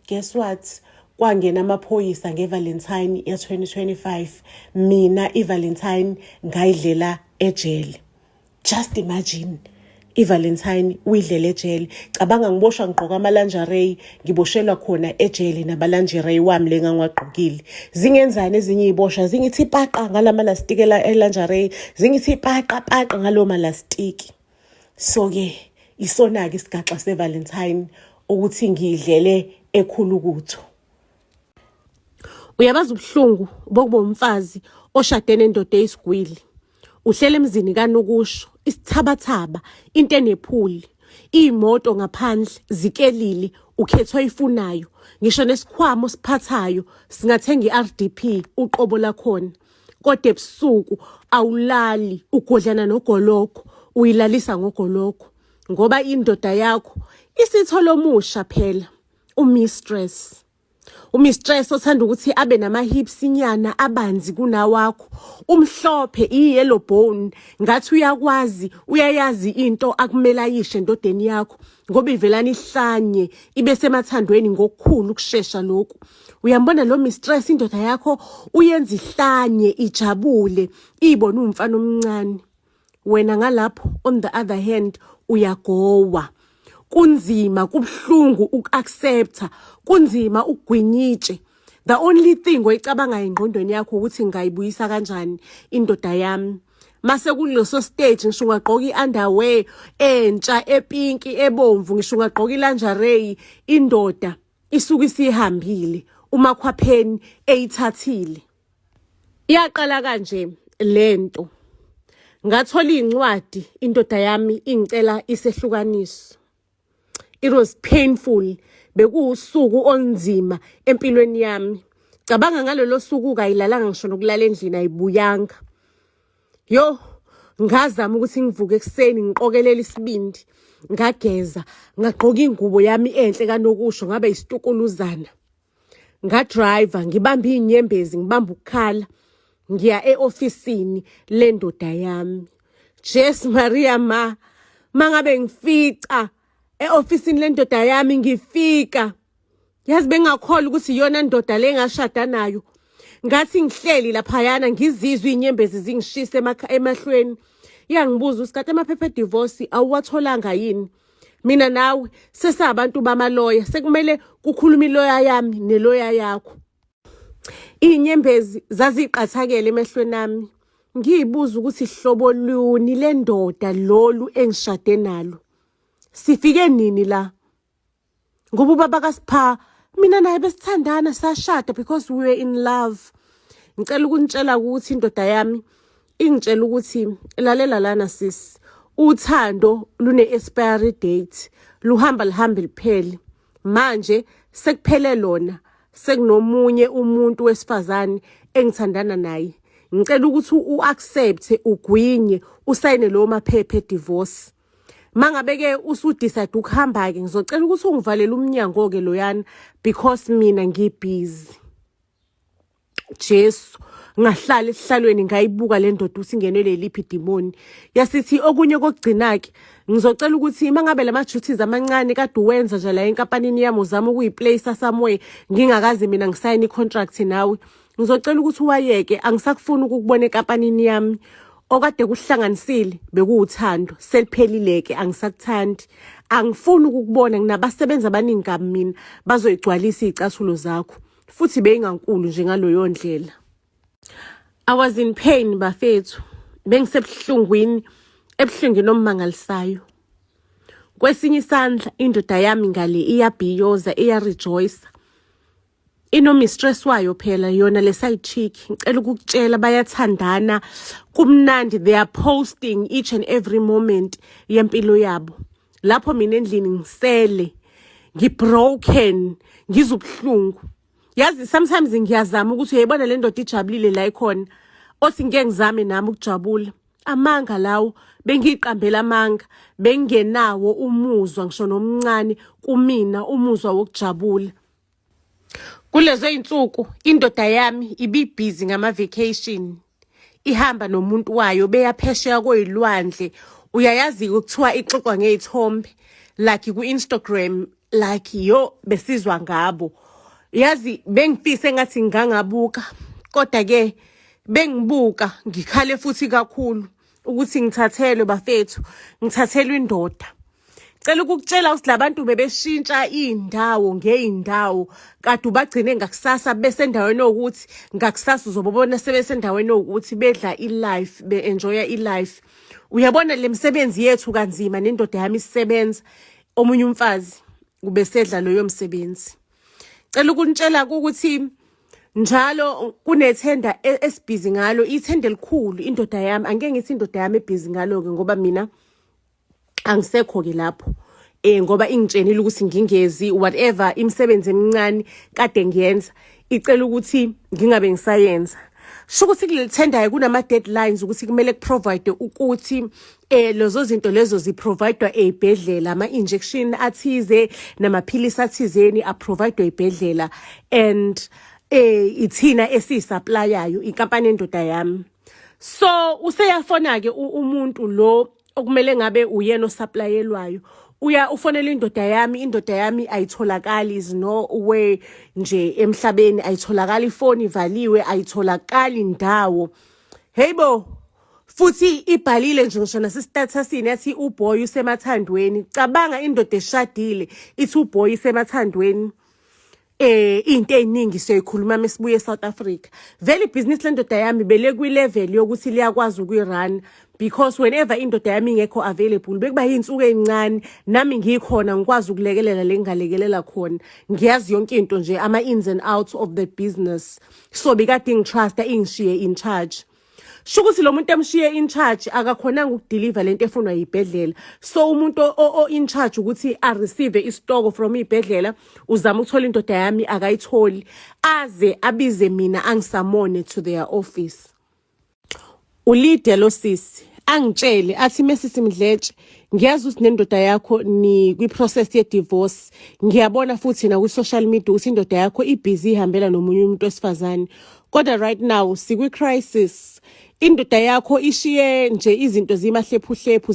Guess what? Kwangena amaphoyisa ngeValentine ya 2025. Mina iValentine ngayidlela ejele. Just imagine. iValentine uyidlele ejele. Cabanga ngiboshwa ngigqoka amalingerie, ngiboshelwa khona ejele nabalingerie wami lengangiwagqokile. Zingenzani ezinye izibosha, zingithi paqa ngalamalastiki elingerie, zingithi paqa ngalo malastiki. So ke isona ke isigaxa seValentine ukuthi ngidlele ekhulukutho. Uyabaza ubuhlungu bokuba umfazi oshadene nendoda eyisigwili. Uhlele emzini kaNokusho, isithabathaba, into enephuli, imoto ngaphandle zikelile, ukhetho oyifunayo, ngisho nesikhwama osiphathayo singathenga iRDP uqobo lakhona. Kodwa ebusuku awulali, ugodlana nogoloko, uyilalisa ngogoloko ngoba indoda yakho isithola omusha phela, umistress. Umistress othanda ukuthi abe nama-hips inyana abanzi kunawakho, umhlophe, i-yellow bone, ngathi uyakwazi, uyayazi into akumele ayishe endodeni yakho ngoba ivelana ihlanye ibe semathandweni ngokukhulu ukushesha lokhu. Uyambona lo mistress, indoda yakho uyenza ihlanye, ijabule, ibona umfana omncane. Wena ngalapho on the other hand uyagowa. Kunzima, kubhlungu uku-accepta, kunzima ukugwinyitshe. The only thing oyicabanga engqondweni yakho ukuthi ngayibuyisa kanjani indoda yami. Mase kuleso stage ngisho ungagqoka i-underwear entsha, epinki, ebomvu, ngisho ungagqoka ilingerie, indoda isuke isihambile, umakhwapheni eyithathile. Iyaqala kanje lento. Ngathola incwadi indoda yami ingicela isehlukaniso. It was painful. Bekuwusuku onzima empilweni yami. Cabanga ngalelo suku kayilalanga ngisho nokulala endlini ayibuyanga. Yo, ngazama ukuthi ngivuke ekseni ngiqokelela isibindi, ngageza, ngagqoka ingubo yami enhle kaNokusho, ngabe isitukuluzana. Ngadrive, ngibamba inyembezi, ngibamba ukukhala, ngiya eofisini lendoda yami. Jesu Maria mangabe ngifica e-ofisini lendoda yami, ngifika. Yazi bengakholwa ukuthi iyona ndoda le ngashada nayo. Ngathi ngihleli laphayana ngizizwe inyembezi zingishisa emahlweni. Yangibuza usikade amaphepha divorce awuwatholanga yini? Mina nawe sesabantu bamaloya, sekumele kukhuluma iloya yami neloya yakho. Inyembezi zaziqathakele emehlweni nami. Ngiyibuza ukuthi hlobo luni lendoda lolu engishade nalo. Sifike nini la? Ngoba ubaba kaSipha mina naye besithandana sashada because we were in love. ngicela ukunitshela ukuthi indoda yami ingitshela ukuthi lalela lana sis, uthando lune expiry date, luhamba lihambe liphele. Manje sekuphele lona, sekunomunye umuntu wesifazane engithandana naye. Ngicela ukuthi uaccept, ugwinye, usayine lo maphepha divorce. Mangabe ke usudecide ukuhamba ke ngizocela ukuthi ungivalele umnyango ke loyana because mina ngibusy. Jesu, ngahlala esihlalweni ngayibuka le ndoda usingenele liphi demoni. Yasithi okunye kokugcina ke ngizocela ukuthi mangabe lama duties amancane kade uwenza nje la enkampanini yami uzama ukuyiplace somewhere ngingakazi mina ngisayine icontract nawe. Ngizocela ukuthi wayeke, angisakufuni ukukubona enkampanini yami. Okade kuhlanganisile bekuwuthando, seliphelileke angisakuthandi. Angifuni ukukubona, nginabasebenzi abaningi kabi mina bazoyigcwalisa izicathulo zakho. Futhi beyingankulu nje ngaloyo ndlela. I was in pain bafethu. Bengisebuhlungwini, ebuhlungwini omangalisayo. Kwesinye isandla indoda yami ngale iyabhiyoza, iyarejoice. Mistress wayo phela yona le side chick. Ngicela ukukutshela bayathandana, kumnandi, they are posting each and every moment yempilo yabo. Lapho mina endlini ngisele, ngibroken, ngizubuhlungu. Yazi sometimes ngiyazama ukuthi uyayibona le ndoda ijabulile la ikhona, othi ngeke ngizame nami ukujabula. Amanga lawo bengiqambela amanga, bengenawo umuzwa ngisho nomncane kumina umuzwa wokujabula. Kulezo insuku indoda yami ibibhizi ngama vacation, ihamba nomuntu wayo beyaphesheya koyilwandle. Uyayazi ukuthiwa ixoxwa ngezithombe like ku Instagram, like yo besizwa ngabo. Yazi bengifise ngathi ngangabuka, kodwa ke bengibuka ngikhale futhi kakhulu ukuthi ngithathelwe bafethu, ngithathelwe indoda. Cela ukukutshela ukuthi labantu bebeshintsha indawo ngeindawo, kade ubagcine ngakusasa besendaweni ukuthi ngakusasa uzobona sebesendaweni ukuthi bedla ilife, beenjoya ilife. Uyabona le msebenzi yethu kanzima nendoda yami isebenza, omunye umfazi ubesedla loyo msebenzi. Cela ukunitshela ukuthi njalo kunethenda esibhizi ngalo, ithenda elikhulu indoda yami. Angeke ngithi indoda yami ebhizi ngalo ke ngoba mina angisekho ke lapho. Ngoba ingitshenile ukuthi ngingezi whatever imisebenzi emincane kade ngiyenza, icela ukuthi ngingabe ngisayenza. Sho ukuthi kulethenda kunama deadlines ukuthi kumele kuprovide ukuthi lezo zinto lezo ziprovidwa ezibhedlela, ama injection athize namaphilisi athizeni aprovidwa ezibhedlela, and ithina esisupplyayo inkampani endoda yami. So useyafona ke umuntu lo okumele ngabe uyena osupplyelwayo, ufonela indoda yami ayitholakali, is no way nje emhlabeni, ayitholakali, ifoni ivaliwe, ayitholakali indawo. Heybo, futhi ibhalile nje ngisho nasestatusini yathi uboy usemathandweni. Cabanga indoda eshadile ithi uboy usemathandweni. Into eziningi siyoyikhuluma mesibuye eSouth Africa. Vele business lendoda yami bele kwi level yokuthi liyakwazi ukuyirun, because whenever indoda yami ingekho available bekuba yinsuku ezincane nami ngikhona ngikwazi ukulekelela lengalekelela khona. Ngiyazi yonke into nje ama ins and outs of the business. So bekade ngitrusta ingishiye in charge. Shukuthi lo muntu emshiye in charge akakhonanga ukudeliver lento efunwa yibhedlela. So umuntu in charge ukuthi a receive istoko from ibhedlela uzama ukuthola indoda yami akayitholi, aze abize mina angisamone to their office. Ulide lo sisi angitshele athi mesisi Mdletshe, ngiyazi ukuthi nendoda yakho ni kwi process ye divorce, ngiyabona futhi na ku social media ukuthi indoda yakho ibusy ihambela nomunye umuntu wesifazane, kodwa right now sikwi crisis. Indoda yakho ishiye nje izinto zimahlephuhlephu,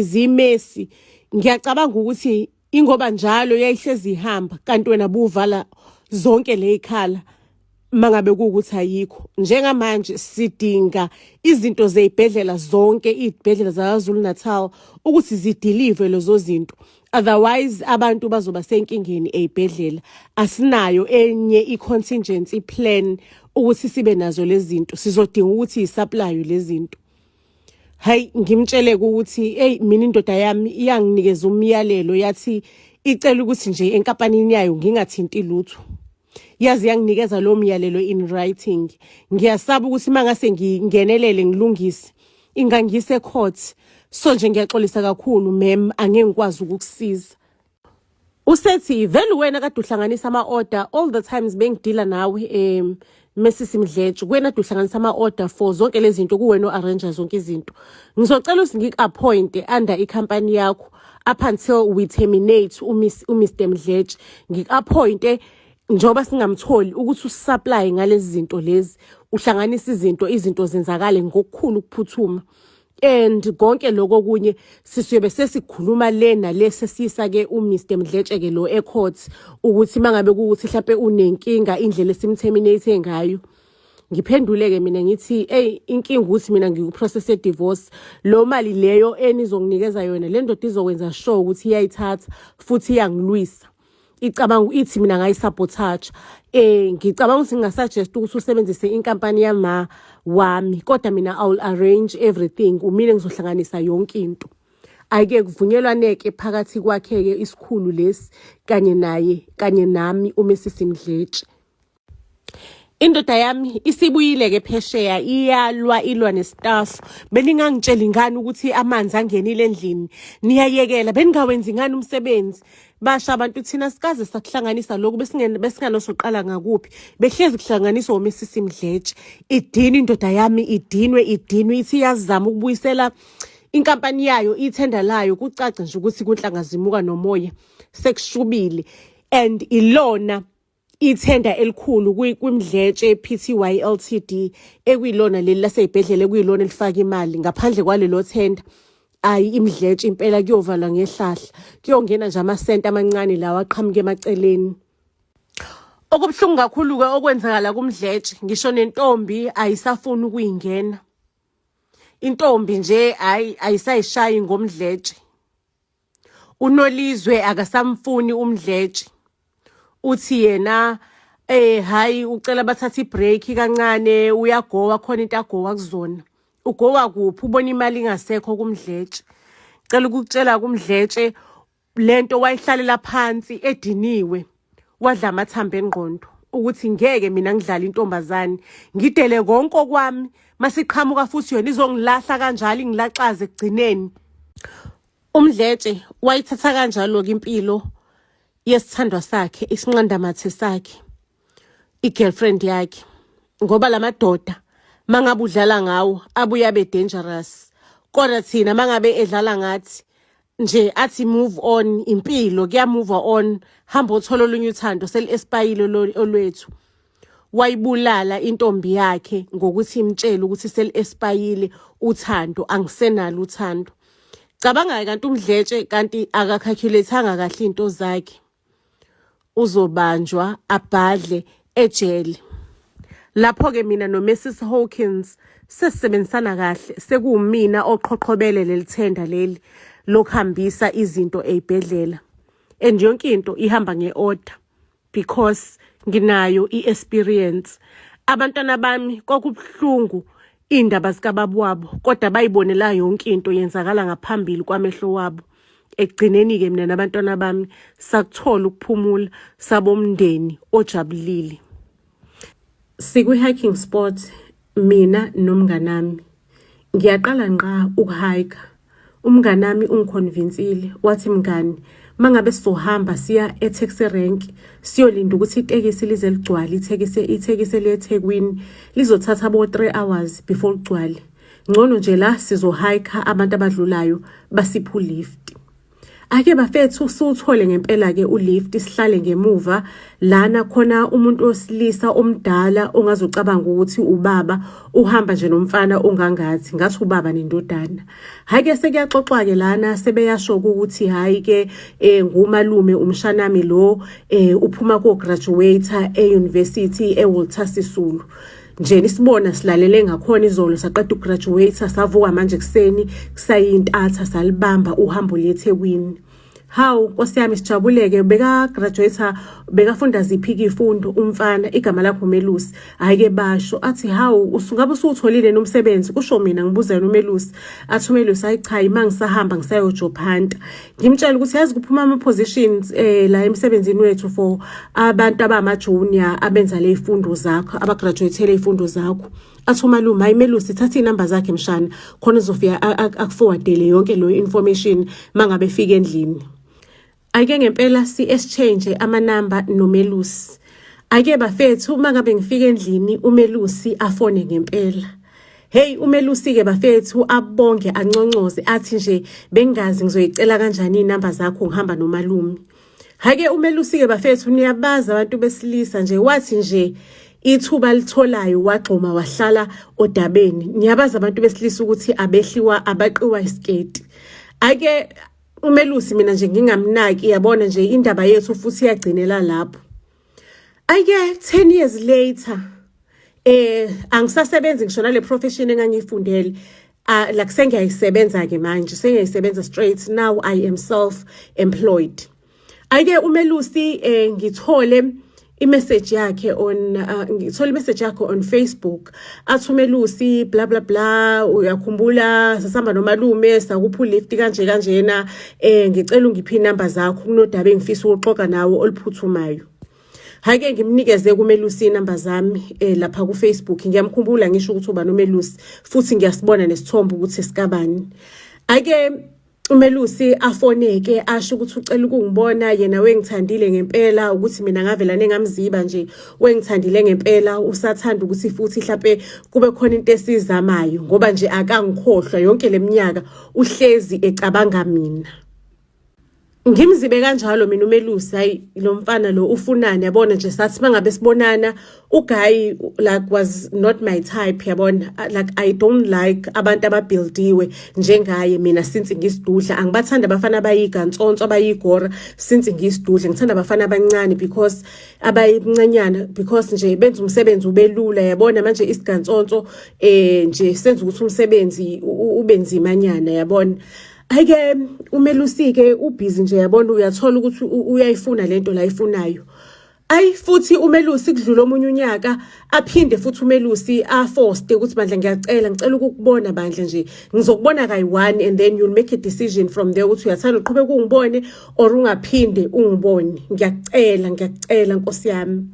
zimesi. Ngiyacabanga ukuthi ingoba njalo yayihlezi ihamba kanti wena buvala zonke le ikhala mangabe kuukuthi ayikho. Njengamanje sidinga izinto zezibhedlela zonke, izibhedlela zaKwaZulu Natal ukuthi zideliver lezo zinto, otherwise abantu bazoba senkingeni ezibhedlela. Asinayo enye i-contingency plan ukuthi sibe nazo lezi zinto, sizodinga ukuthi isupply lezi zinto. Hayi ngimtshele ukuthi mina indoda yami iyanginikeza umyalelo yathi icela ukuthi nje enkampanini yayo ngingathinti lutho. yazi yanginikeza lo myalelo in writing. Ngiyasaba ukuthi mangase ngingenelele ngilungise ingangise court. So nje ngiyaxolisa kakhulu ma'am, angeke ngikwazi ukukusiza. Usethi vele wena kade uhlanganisa ama-order all the times bengidila nawe Mrs Mdletshe, wena kade uhlanganisa ama-order for zonke lezi zinto kuwena o-arrange zonke izinto. Ngizocela ukuthi ngik-appointe under ikhampani yakho up until we terminate uMr Mdletshe. Ngik-appointe njoba singamtholi ukuthi usupply ngalezi zinto lezi, uhlanganisa izinto zenzakale ngokukhulu ukuphuthuma. And konke lokho kunye sisiyobe sesikhuluma lena lesesisa ke uMr Mdletshe ke lo ecourt ukuthi mangabe ukuthi mhlawumbe unenkinga indlela esimterminate ngayo. Ngiphenduleke mina ngithi inkinga ukuthi mina ngikuprocess divorce, lo mali leyo enizonginikeza yona le ndoda izokwenza sure ukuthi iyayithatha futhi iyangilwisa. Icabanga ithi mina ngayisabotage. Ngicabanga ukuthi ngingasuggest ukuthi usebenzise inkampani yama wami, kodwa mina I will arrange everything. Umile ngizohlanganisa yonke into. Ayike kuvunyelwaneke phakathi kwakhe ke isikhulu lesi kanye naye kanye nami uMrs Mdletshe. Indoda yami isibuyile ke phesheya ilwa nestaff. Beningangitshela ngani ukuthi amanzi angenile endlini niyayekela, bengawenzi ngani umsebenzi. Basha abantu thina sikaze sakuhlanganisa lokho besinganosoqala ngakuphi, behlezi kuhlanganiswa uMrs Mdletshe. Idini indoda yami idinwe ithi yazama ukubuyisela inkampani yayo ithenda layo. Kucace nje ukuthi kunhlangazimuka nomoya sekushubile, and ilona ithenda elikhulu kwimdletshe Pty Ltd ekuyilona leli laseyibhedlela ekuyilona elifaka imali. Ngaphandle kwalelo tenda ayi imdletshe impela kuyovalwa ngehlahla, kuyongena nje amasenti amancane lawa aqhamuke emaceleni. Okubhlungu kakhulu ke okwenzakala kumdletshe, ngisho nentombi ayisafuni ukuyingena. Intombi nje ayisayishayi ngomdletshe. UNolizwe akasamfuni umdletshe. Uthi yena hayi ucela bathatha ibreak kancane, uyagowa khona into agowa kuzona. Ugowa kuphi? Ubona imali ingasekho kumdletshe. Cela ukutshela kumdletshe lento wayihlalela phansi ediniwe, wadla amathambo engqondo ukuthi ngeke mina ngidlala intombazane, ngidele konke kwami masiqhamuka futhi yona izongilahla kanjalo ingilaxaze ekugcineni. Umdletshe wayithatha kanjalo ke impilo yesithandwa sakhe, isinqandamathe sakhe, igirlfriend yakhe, ngoba lamadoda mangabe udlala ngawo abuya be dangerous. Kodwa thina mangabe edlala ngathi nje athi move on, impilo kuya move on, hamba uthola olunye uthando seli-espayile olwethu. Wayibulala intombi yakhe ngokuthi imtshela ukuthi seli-espayile uthando, angisenalo uthando. Cabanga kanti umdletshe kanti akacalculateanga kahle into zakhe, uzobanjwa abhadle ejele. Lapho ke mina no Mrs Hawkins sesebenzisana kahle, sekuwumina oqhoqhobele lelithenda leli lokuhambisa izinto ezibhedlela. And yonke into ihamba ngeorder because nginayo iexperience. Abantwana bami kokubhlungu indaba zikababa wabo, kodwa bayibonela yonke into yenzakala ngaphambili kwamehlo wabo. Ekugcineni ke mina nabantwana bami sakuthola ukuphumula sabomndeni ojabulile. Sikwi-hiking spot mina nomnganami. Ngiyaqala ngqa ukuhike. Umnganami ungiconvincile wathi mngani, mangabe sizohamba siya e-taxi rank siyolinda ukuthi itekisi lize ligcwale, itekisi leThekwini lizothatha abo 3 hours before ligcwale. Ngcono nje la sizohike abantu abadlulayo basiphu lift. Ake bafethu suthole ngempela ke ulift, sihlale ngemuva lana khona umuntu osilisa omdala ongazocabanga ukuthi ubaba uhamba nje nomfana ongangathi ngathi ubaba nendodana. Hayi ke sekuyaxoxwa ke lana sebeyasho ukuthi hayi ke ngumalume umshanami lo uphuma ko graduate e-university eWalter Sisulu. Nje nisibona silalele ngakhona izolo saqeda ugraduate savuka manje kuseni kusayintatha salibamba uhambo leThekwini. Hawu Nkosi yami sijabuleke beka graduate bekafunda ziphi izifundo umfana igama lakho Melusi ayike basho athi hawu usungabe usutholile nomsebenzi kusho mina ngibuzela uMelusi athi uMelusi ayicha mangisahamba ngisayojob hunt ngimtshela ukuthi yazi kuphuma ama positions la emsebenzini wethu for abantu abama junior abenza le zifundo zakho abagraduate le zifundo zakho athi umalume hayi Melusi thatha inamba zakhe mshana khona uzofika akuforwardele yonke lo information mangabe fika endlini. Ake ngempela si-exchange amanamba noMelusi. Ake bafethu mangabe ngifika endlini uMelusi afone ngempela. Hey uMelusi ke bafethu abonge anconcoze athi nje bengazi ngizoyicela kanjani inamba zakho ngihamba nomalume. Hake uMelusi ke bafethu niyabaza abantu besilisa nje wathi nje ithuba litholayo wagxoma wahlala odabeni. Niyabaza abantu besilisa ukuthi abehliwa abaqiwa iskate. Ake uMelusi mina nje ngingamnaki yabona nje indaba yethu futhi iyagcinela lapho. Ake 10 years later angisasebenzi ngisho nale profession engangifundele la kusengiyayisebenza ke manje sengiyayisebenza straight now I am self employed. Ake uMelusi ngithole i-message yakhe ngithola i-message yakhe on Facebook athi uMelusi bla bla bla uyakhumbula sasihamba nomalume sakupha lift kanje kanjena ngicela ungiphi inamba zakho kunodaba engifisa ukuxoxa nawo oluphuthumayo. Hake ngimnikeze kuMelusi inamba zami lapha ku Facebook ngiyamkhumbula ngisho ukuthi uba noMelusi futhi ngiyasibona nesithombe ukuthi sikabani. Ake uMelusi afoneke asho ukuthi ucela ukungibona yena wengithandile ngempela ukuthi mina ngavela nengamziba nje wengithandile ngempela usathanda ukuthi futhi mhlawumbe kube khona into esizamayo ngoba nje akangikhohlwa yonke leminyaka uhlezi ecabanga mina. Ngimzibe kanjalo mina uMelusi hayi lo mfana lo ufunani yabona nje sathi mangabe sibonana uGuy like was not my type yabona like I don't like abantu ababuildiwe njengaye mina since ngisidudla angibathanda abafana abayigantsonto abayigora since ngisidudla ngithanda abafana abancane because abayimncanyana because nje benza umsebenzi ubelula yabona manje isigantsonto nje senza ukuthi umsebenzi ubenzimanyana yabona. Ake uMelusi ke ubhizi nje yabona uyathola ukuthi uyayifuna lento la ifunayo. Ayi futhi uMelusi kudlula omunye unyaka aphinde futhi uMelusi aforce ukuthi bandla ngicela ukukubona bandla nje ngizokubona kayi1 and then you'll make a decision from there ukuthi uyathanda uqhubeka ungibone or ungaphinde ungibone ngiyacela Nkosi yami.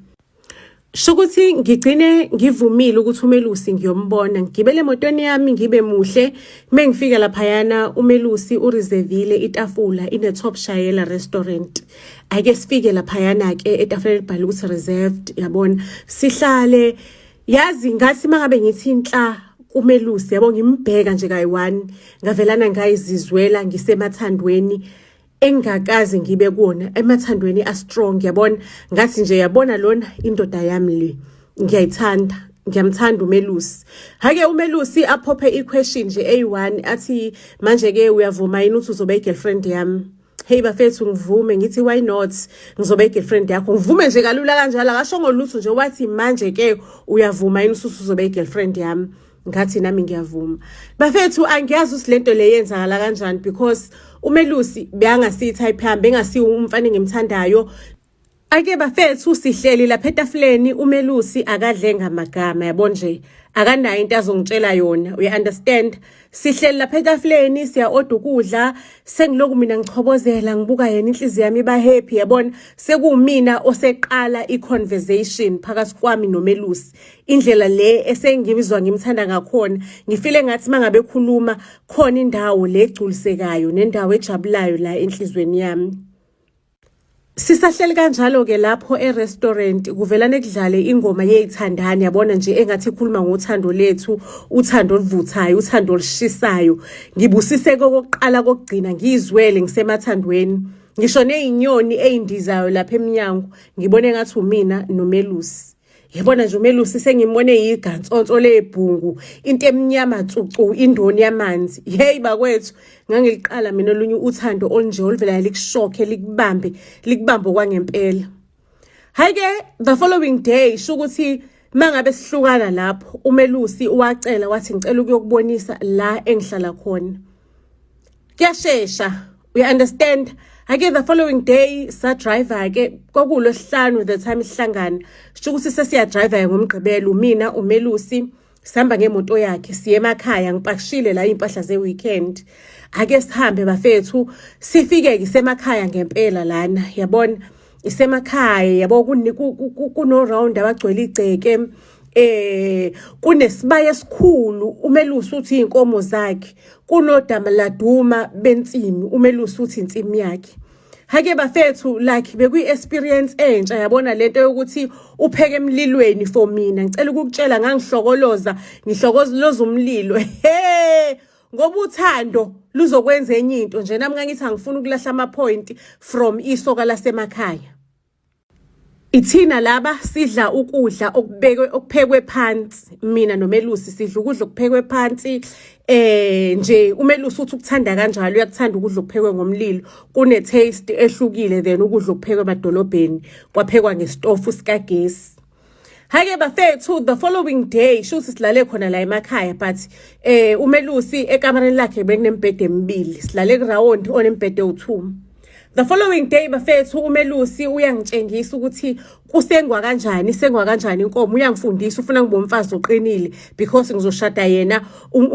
Shokuthi ngigcine ngivumile ukuthi uMelusi ngiyombona ngibele emotweni yami ngibe muhle mengifika lapha yana uMelusi ureservile itafula ine Top Shayela restaurant. Ake sifike lapha yana ke etafuleni libhale ukuthi reserved yabona sihlale yazi ngathi mangabe ngithi inhla uMelusi yabo ngimbheka nje kayi1 ngavelana ngayizizwela ngisemathandweni engakazi ngibe kuona emathandweni a strong yabona ngathi nje yabona lona indoda yami le ngiyayithanda ngiyamthanda uMelusi. Hake uMelusi aphophe iquestion nje A1 athi manje ke uyavuma yini ukuthi uzobe igirlfriend yami. Hey bafethu ngivume ngithi why not ngizobe igirlfriend yakho ngivume nje kalula kanjalo akasho ngolutho nje wathi manje ke uyavuma yini ukuthi uzobe igirlfriend yami. Ngathi nami ngiyavuma. Bafethu angiyazi usilento leyenzakala kanjani because uMelusi beyangasi type yami bengasi umfana engimthandayo. Ake bafethu sihleli lapha etafuleni uMelusi akadle ngamagama yabo nje akanayo into azongitshela yona you understand. Sihleli lapha etafuleni siya order ukudla sengiloku mina ngichobozela ngibuka yena inhliziyo yami iba happy yabona sekumina oseqala iconversation phakathi kwami noMelusi indlela le esengibizwa ngimthanda ngakhona ngifile ngathi mangabe khuluma khona indawo le egculisekayo nendawo ejabulayo la enhlizweni yami. Sisahleli kanjalo ke lapho e-restaurant kuvelana ekudlale ingoma yezithandani yabona nje engathi ikhuluma ngothando lethu uthando oluvuthayo uthando olishisayo ngibusise kokuqala kokugcina ngizwele ngisemathandweni ngisho nezinyoni ezindizayo lapha eminyango ngibone ngathi umina noMelusi. Yabona nje uMelusi sengimone yigantsonto lebhungu into eminyama cucu indoni yamanzi hey bakwethu ngangiliqala mina olunye uthando olunje oluvela likushoke likubambe kwangempela. Hayike the following day shukuthi mangabe sihlukana lapho uMelusi uwacela wathi ngicela ukuyokubonisa la engihlala khona. Kuyashesha you understand Ake the following day sa driver ke kwakulosihlanu the time isihlangana sho ukuthi sesiya driver ngomgqibelo mina uMelusi sihamba ngemoto yakhe siye emakhaya ngipakishile la impahla ze weekend ake sihambe bafethu sifike isemakhaya ngempela lana yabona isemakhaya yabo kuno round abagcwele igceke kunesibaya esikhulu uMelusi uthi inkomo zakhe kunodama laduma bensimi uMelusi uthi insimi yakhe hake bafethu like bekuyi experience entsha yabona lento yokuthi upheke emlilweni for mina ngicela ukukutshela ngangihlokoloza ngihlokozoloza umlilo ngoba uthando luzokwenza enye into nje nami ngangithi angifuni ukulahla ama point from isoka lasemakhaya. Ithina laba sidla ukudla okuphekwe phansi mina noMelusi sidla ukudla okuphekwe phansi nje uMelusi uthi ukuthanda kanjalo uyakuthanda ukudla okuphekwe ngomlilo kune taste ehlukile than ukudla okuphekwe emadolobheni kwaphekwa ngestofu sikagesi. Hake bafethu the following day shuthi silale khona la emakhaya but uMelusi ekamareni lakhe bekunembhede emibili silale ground onembhede u2. The following day bafethu uMelusi uyangitshengisa ukuthi kusengwa kanjani inkomo uyangifundisa ufuna ngibe umfazi oqinile because ngizoshada yena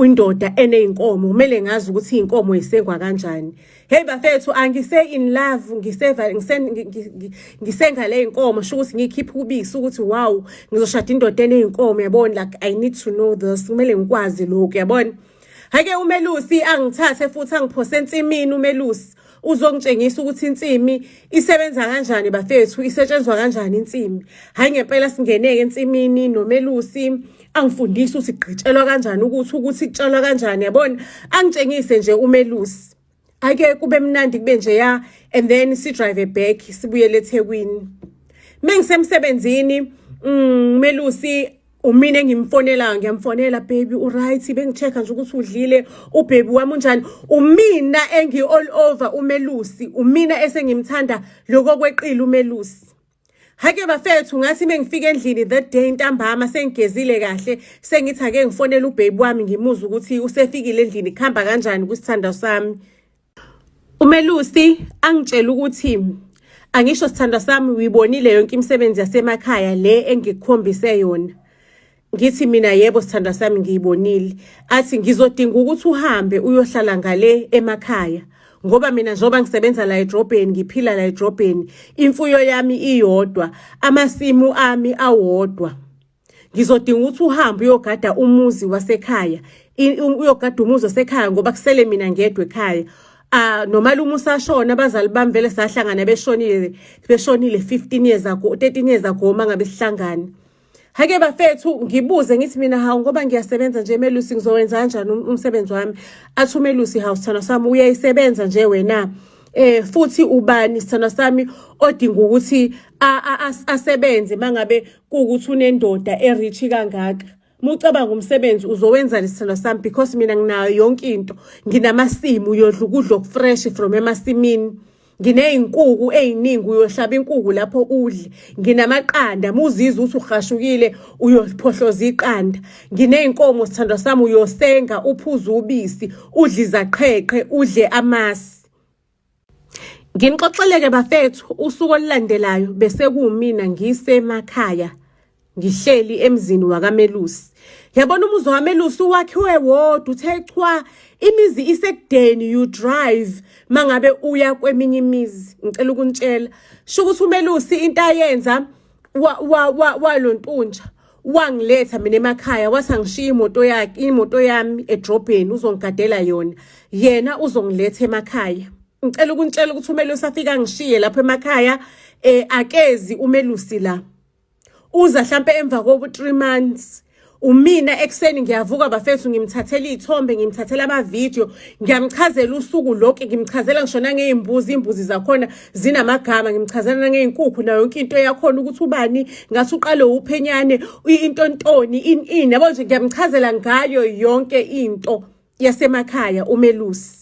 indoda eneinkomo kumele ngazi ukuthi inkomo isengwa kanjani. Hey bafethu angise in love ngisenga le inkomo sho ukuthi ngikhipha ubisi ukuthi wow ngizoshada indoda eneinkomo yabona like I need to know this kumele ngikwazi lokho yabona. Hake uMelusi angithathe futhi angiphose entsimini uMelusi uzongitshengisa ukuthi insimi isebenza kanjani bafethu isetshenzwa kanjani insimi hayi ngempela singeneke entsimini noMelusi angifundisa ukuthi igqitshelwa kanjani ukuthi kutshalwa kanjani yabona angitshengise nje uMelusi ake kube mnandi kube nje ya and then si drive back sibuyele eThekwini mengisemsebenzini uMelusi umina ngiyamfonela baby uright bengichecka nje ukuthi udlile ubaby wami unjani umina engi all over uMelusi umina esengimthanda lokho kweqila uMelusi. Hake bafethu ngathi mengifika endlini that day intambama sengigezile kahle sengithi ake ngifonela ubaby wami ngimuza ukuthi usefikile endlini khamba kanjani kusithanda sami. uMelusi angitshela ukuthi angisho sithanda sami uyibonile yonke imisebenzi yasemakhaya le engikukhombise yona. Ngithi mina yebo sithanda sami ngiyibonile athi ngizodinga ukuthi uhambe uyohlala ngale emakhaya ngoba mina njoba ngisebenza la edrobheni ngiphila la edrobheni imfuyo yami iyodwa amasimu ami awodwa ngizodinga ukuthi uhambe uyogada umuzi wasekhaya uyogada umuzi wasekhaya ngoba kusele mina ngedwe ekhaya noma umusashona abazali bami vele sahlangana beshonile 15 years ago 13 years ago mangabe sihlangana. Hake bafethu ngibuze ngithi mina hawu ngoba ngiyasebenza nje Melusi ngizowenza kanjani umsebenzi wami athi uMelusi hawu sithando sami uyayisebenza nje wena futhi ubani sithando sami odinga ukuthi asebenze mangabe kuukuthi unendoda erich kangaka mucabanga umsebenzi uzowenza lesithando sami because mina nginayo yonke into nginamasimu uyodla ukudla okufresh from emasimini ngineyinkuku eziningi uyohlaba inkukhu lapho udle nginamaqanda muzizwe uthi ukhashukile uyophohloza iqanda ngineyinkomo sithando sami uyosenga uphuza ubisi udle izaqheqhe udle amasi. Nginixoxeleke bafethu usuku olulandelayo bese kumina ngisemakhaya ngihleli emzini wakaMelusi yabona umuzi waMelusi wakhiwe wodwa uthe chwa imizi isekudeni you drive mangabe uya kweminye imizi ngicela ukunitshela sho ukuthi uMelusi into ayenza walontunja wangiletha mina emakhaya wathi angishiya imoto yami edrobheni uzongigadela yona yena uzongiletha emakhaya. Ngicela ukunitshela ukuthi uMelusi afika ngishiye lapho emakhaya akezi uMelusi la uza mhlambe emva kobu 3 months umina ekseni ngiyavuka bafethu ngimthathela izithombe ngimthathela ama video ngiyamchazela usuku lonke ngimchazela ngishona ngeimbuzi imbuzi zakhona zinamagama ngimchazela ngeinkukhu na yonke into yakhona ukuthi ubani ngathi uqale uphenyane intontoni ini yabo nje ngiyamchazela ngayo yonke into yasemakhaya uMelusi.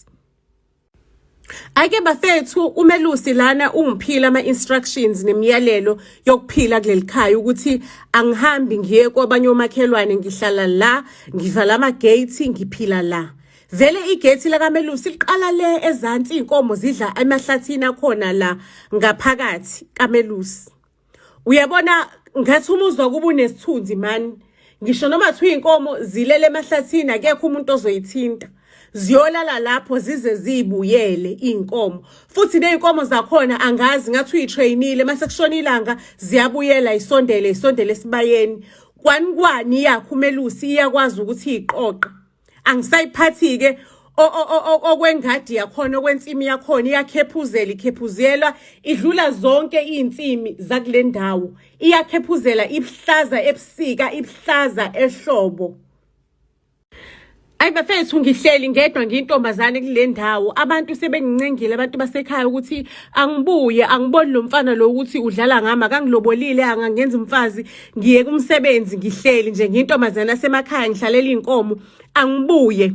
Ake bafethu uMelusi lana ungiphila ama instructions nemiyalelo yokuphila kuleli khaya ukuthi angihambi ngiye kwabanye omakhelwane ngihlala la ngivala ama gate ngiphila la vele igate la kaMelusi liqala le ezansi inkomo zidla emahlathini akhona la ngaphakathi kaMelusi. Uyabona ngathi umuzwa kuba unesithunzi man. Ngisho noma kuthiwa inkomo zilele emahlathini akekho umuntu ozoyithinta. Ziyolala lapho zize zibuyele inkomo. Futhi neinkomo zakhona angazi ngathi uyitrainile mase kushona ilanga ziyabuyela isondele esibayeni. Kwani yakho uMelusi iyakwazi ukuthi iqoqa. Angisayiphathi ke okwengadi yakhona okwensimi yakhona iyakhephuzela idlula zonke insimi zakule ndawo. Iyakhephuzela ibuhlaza ebusika ibuhlaza ehlobo. Ayi bafethu ngihleli ngedwa ngiyintombazane kule ndawo. Abantu sebengincengile abantu basekhaya ukuthi angibuye angiboni lo mfana lo ukuthi udlala ngami akangilobolile angangenza umfazi ngiye kumsebenzi ngihleli nje ngiyintombazane asemakhaya ngihlalela inkomo angibuye.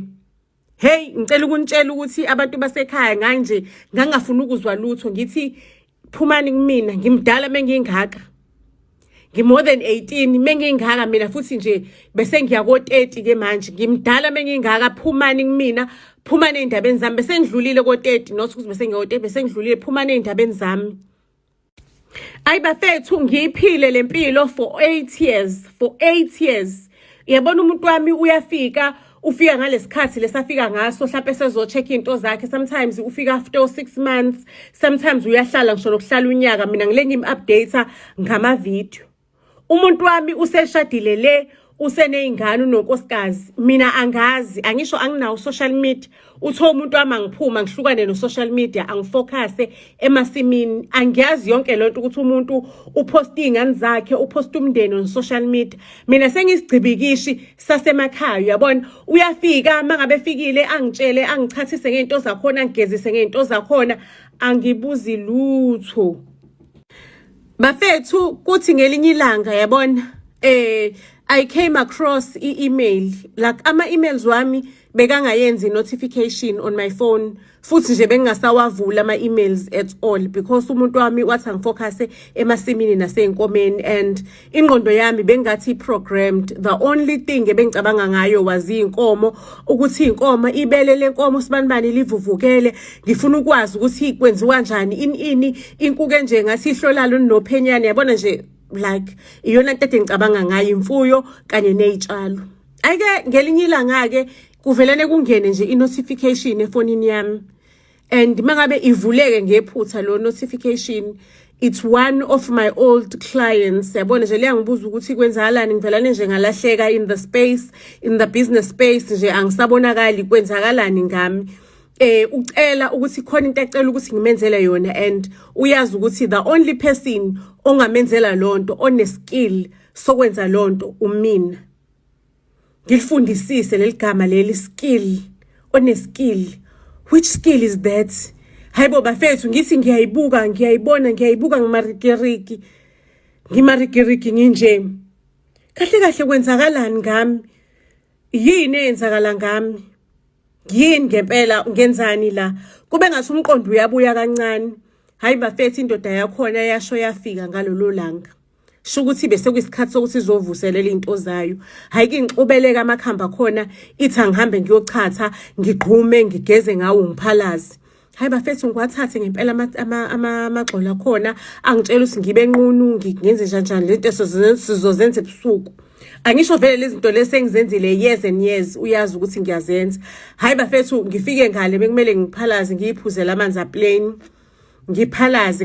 Hey ngicela ukunitshela ukuthi abantu basekhaya nganje ngangafuna ukuzwa lutho ngithi phumani kumina ngimdala mengingaka. More than 18 mengingaka mina futhi nje bese ngiyako 30 ke manje ngimdala mengingaka phumani kumina phumani endabeni zami bese ngidlulile ko 30 not ukuthi bese ngiyo 30 bese ngidlulile phumani endabeni zami. Ayi bafethu ngiyiphile lempilo for 8 years. Yabona umuntu wami uyafika ufika ngalesikhathi lesafika ngaso mhlawumbe sezocheck into zakhe sometimes ufika after 6 months sometimes uyahlala ngisho lokuhlala unyaka mina ngile ngim-update ngama video. Umuntu wami useshadile le useneyingane unonkosikazi mina angazi angisho anginawo social media utho umuntu wami angiphuma ngihlukane no social media angifocuse emasimini angiyazi yonke lento ukuthi umuntu upost ingane zakhe upost umndeni on social media mina sengisigcibikishi sasemakhaya uyabona uyafika mangabe efikile angitshele angichathise ngento zakhona ngigezise ngento zakhona angibuzi lutho. Bafethu kuthi ngelinye ilanga yabona I came across email like ama-emails wami bekangayenzi notification on my phone futhi nje bengingasawavula ama-emails at all because umuntu wami wathi angifocuse emasimini naseyinkomeni and ingqondo yami bengathi programmed. The only thing ebengicabanga ngayo was inkomo ukuthi inkomo ibele lenkomo sibanibani livuvukele ngifuna ukwazi ukuthi kwenziwa kanjani ini inkuke nje ngathi ihlolalo nophenyane yabona nje like iyona into engicabanga ngayo imfuyo kanye nezitshalo. Ayike ngelinye ilanga ke kuvelene kungene nje i-notification efonini yami and mangabe ivuleke ngephutha lo notification it's one of my old clients yabona nje liyangibuza ukuthi kwenzakalani ngivelane nje ngalahleka in the business space nje angisabonakali kwenzakalani ngami. Ucela ukuthi khona into ecela ukuthi ngimenzele yona and uyazi ukuthi the only person ongamenzela lonto oneskill sokwenza lonto umina. Ngilifundisise leligama leli skill oneskill. Which skill is that? Hayibo bafethu ngithi ngiyayibona ngimarikiriki nginje. Kahle kwenzakalani ngami? Yini eyenzakala ngami? Yini ngempela ngenzani la? Kube ngathi umqondo uyabuya kancane. Hayi bafethu indoda yakhona yasho yafika ngalolo langa. Shukuthi bese kuyisikhathi sokuthi izovuselela into zayo. Hayike ngixubeleka amakhamba khona ithi angihambe ngiyochatha ngigqume ngigeze ngawo ngiphalazi. Hayi bafethu ngiwathathe ngempela amagxola khona angitshela ukuthi ngibe nqunu ngingenze kanjani lento sizozenza ebusuku. Angisho vele lezi zinto lezi engizenzile years and years uyazi ukuthi ngiyazenza. Hayi bafethu ngifike ngale bekumele ngiphalaze ngiyiphuzela amanzi aplain. Ngiphalaze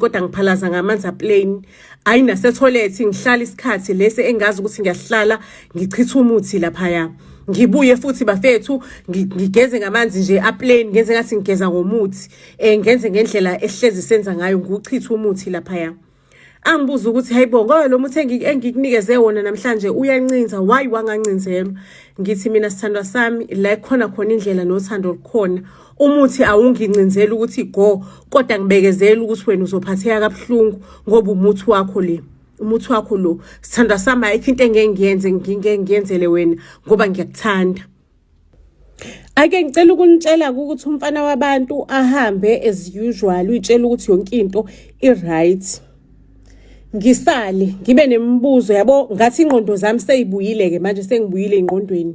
kodwa ngiphalaza ngamanzi aplain. Ayinase toilet ngihlala isikhathi lese engazi ukuthi ngiyahlala ngichitha umuthi lapha ya. Ngibuye futhi bafethu ngigeze ngamanzi nje aplain ngenze ngathi ngigeza ngomuthi ngenze ngendlela ehlezi senza ngayo ngichitha umuthi lapha ya. Angibuza ukuthi hayibo ngoba lo muthi engikunikeze wona namhlanje uyancinza why wangancinzelwa. Ngithi mina sithandwa sami la khona indlela nothando likhona. Umuthi awungincinzeli ukuthi go kodwa ngibekezela ukuthi wena uzophatheka kabuhlungu ngoba umuthi wakho lo sithandwa sami ayikho into ngiyenzele wena ngoba ngiyakuthanda. Ake ngicela ukunitshela ukuthi umfana wabantu ahambe as usual uyitshela ukuthi yonke into i-right. Ngisale ngibe nemibuzo yabo ngathi ingqondo zami seyibuyile ke manje sengibuyile ingqondweni.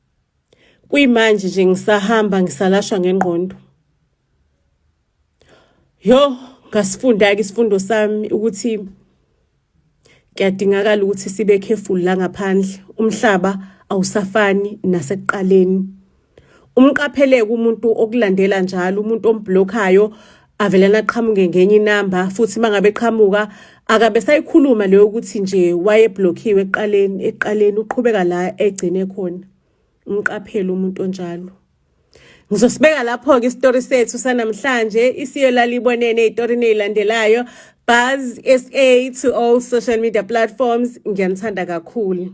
Kuyimanje nje ngisahamba ngisalashwa ngengqondo. Ngasifunda-ke isifundo sami ukuthi kuyadingakala ukuthi sibe careful la ngaphandle. Umhlaba awusafani nasekuqaleni. Umqapheleke umuntu okulandela njalo, umuntu ombhlokhayo avelana aqhamuke ngenye inamba, futhi mangabe eqhamuka akabe sayikhuluma leyo ukuthi nje wayeblokhiwe eqaleni uqhubeka la egcine khona. Umqaphele umuntu onjalo. Ngizosibeka lapho-ke isitori sethu sanamhlanje. Isiyolala ibonene ey'torini ey'landelayo. Buzz SA to all social media platforms. Ngiyanithanda kakhulu.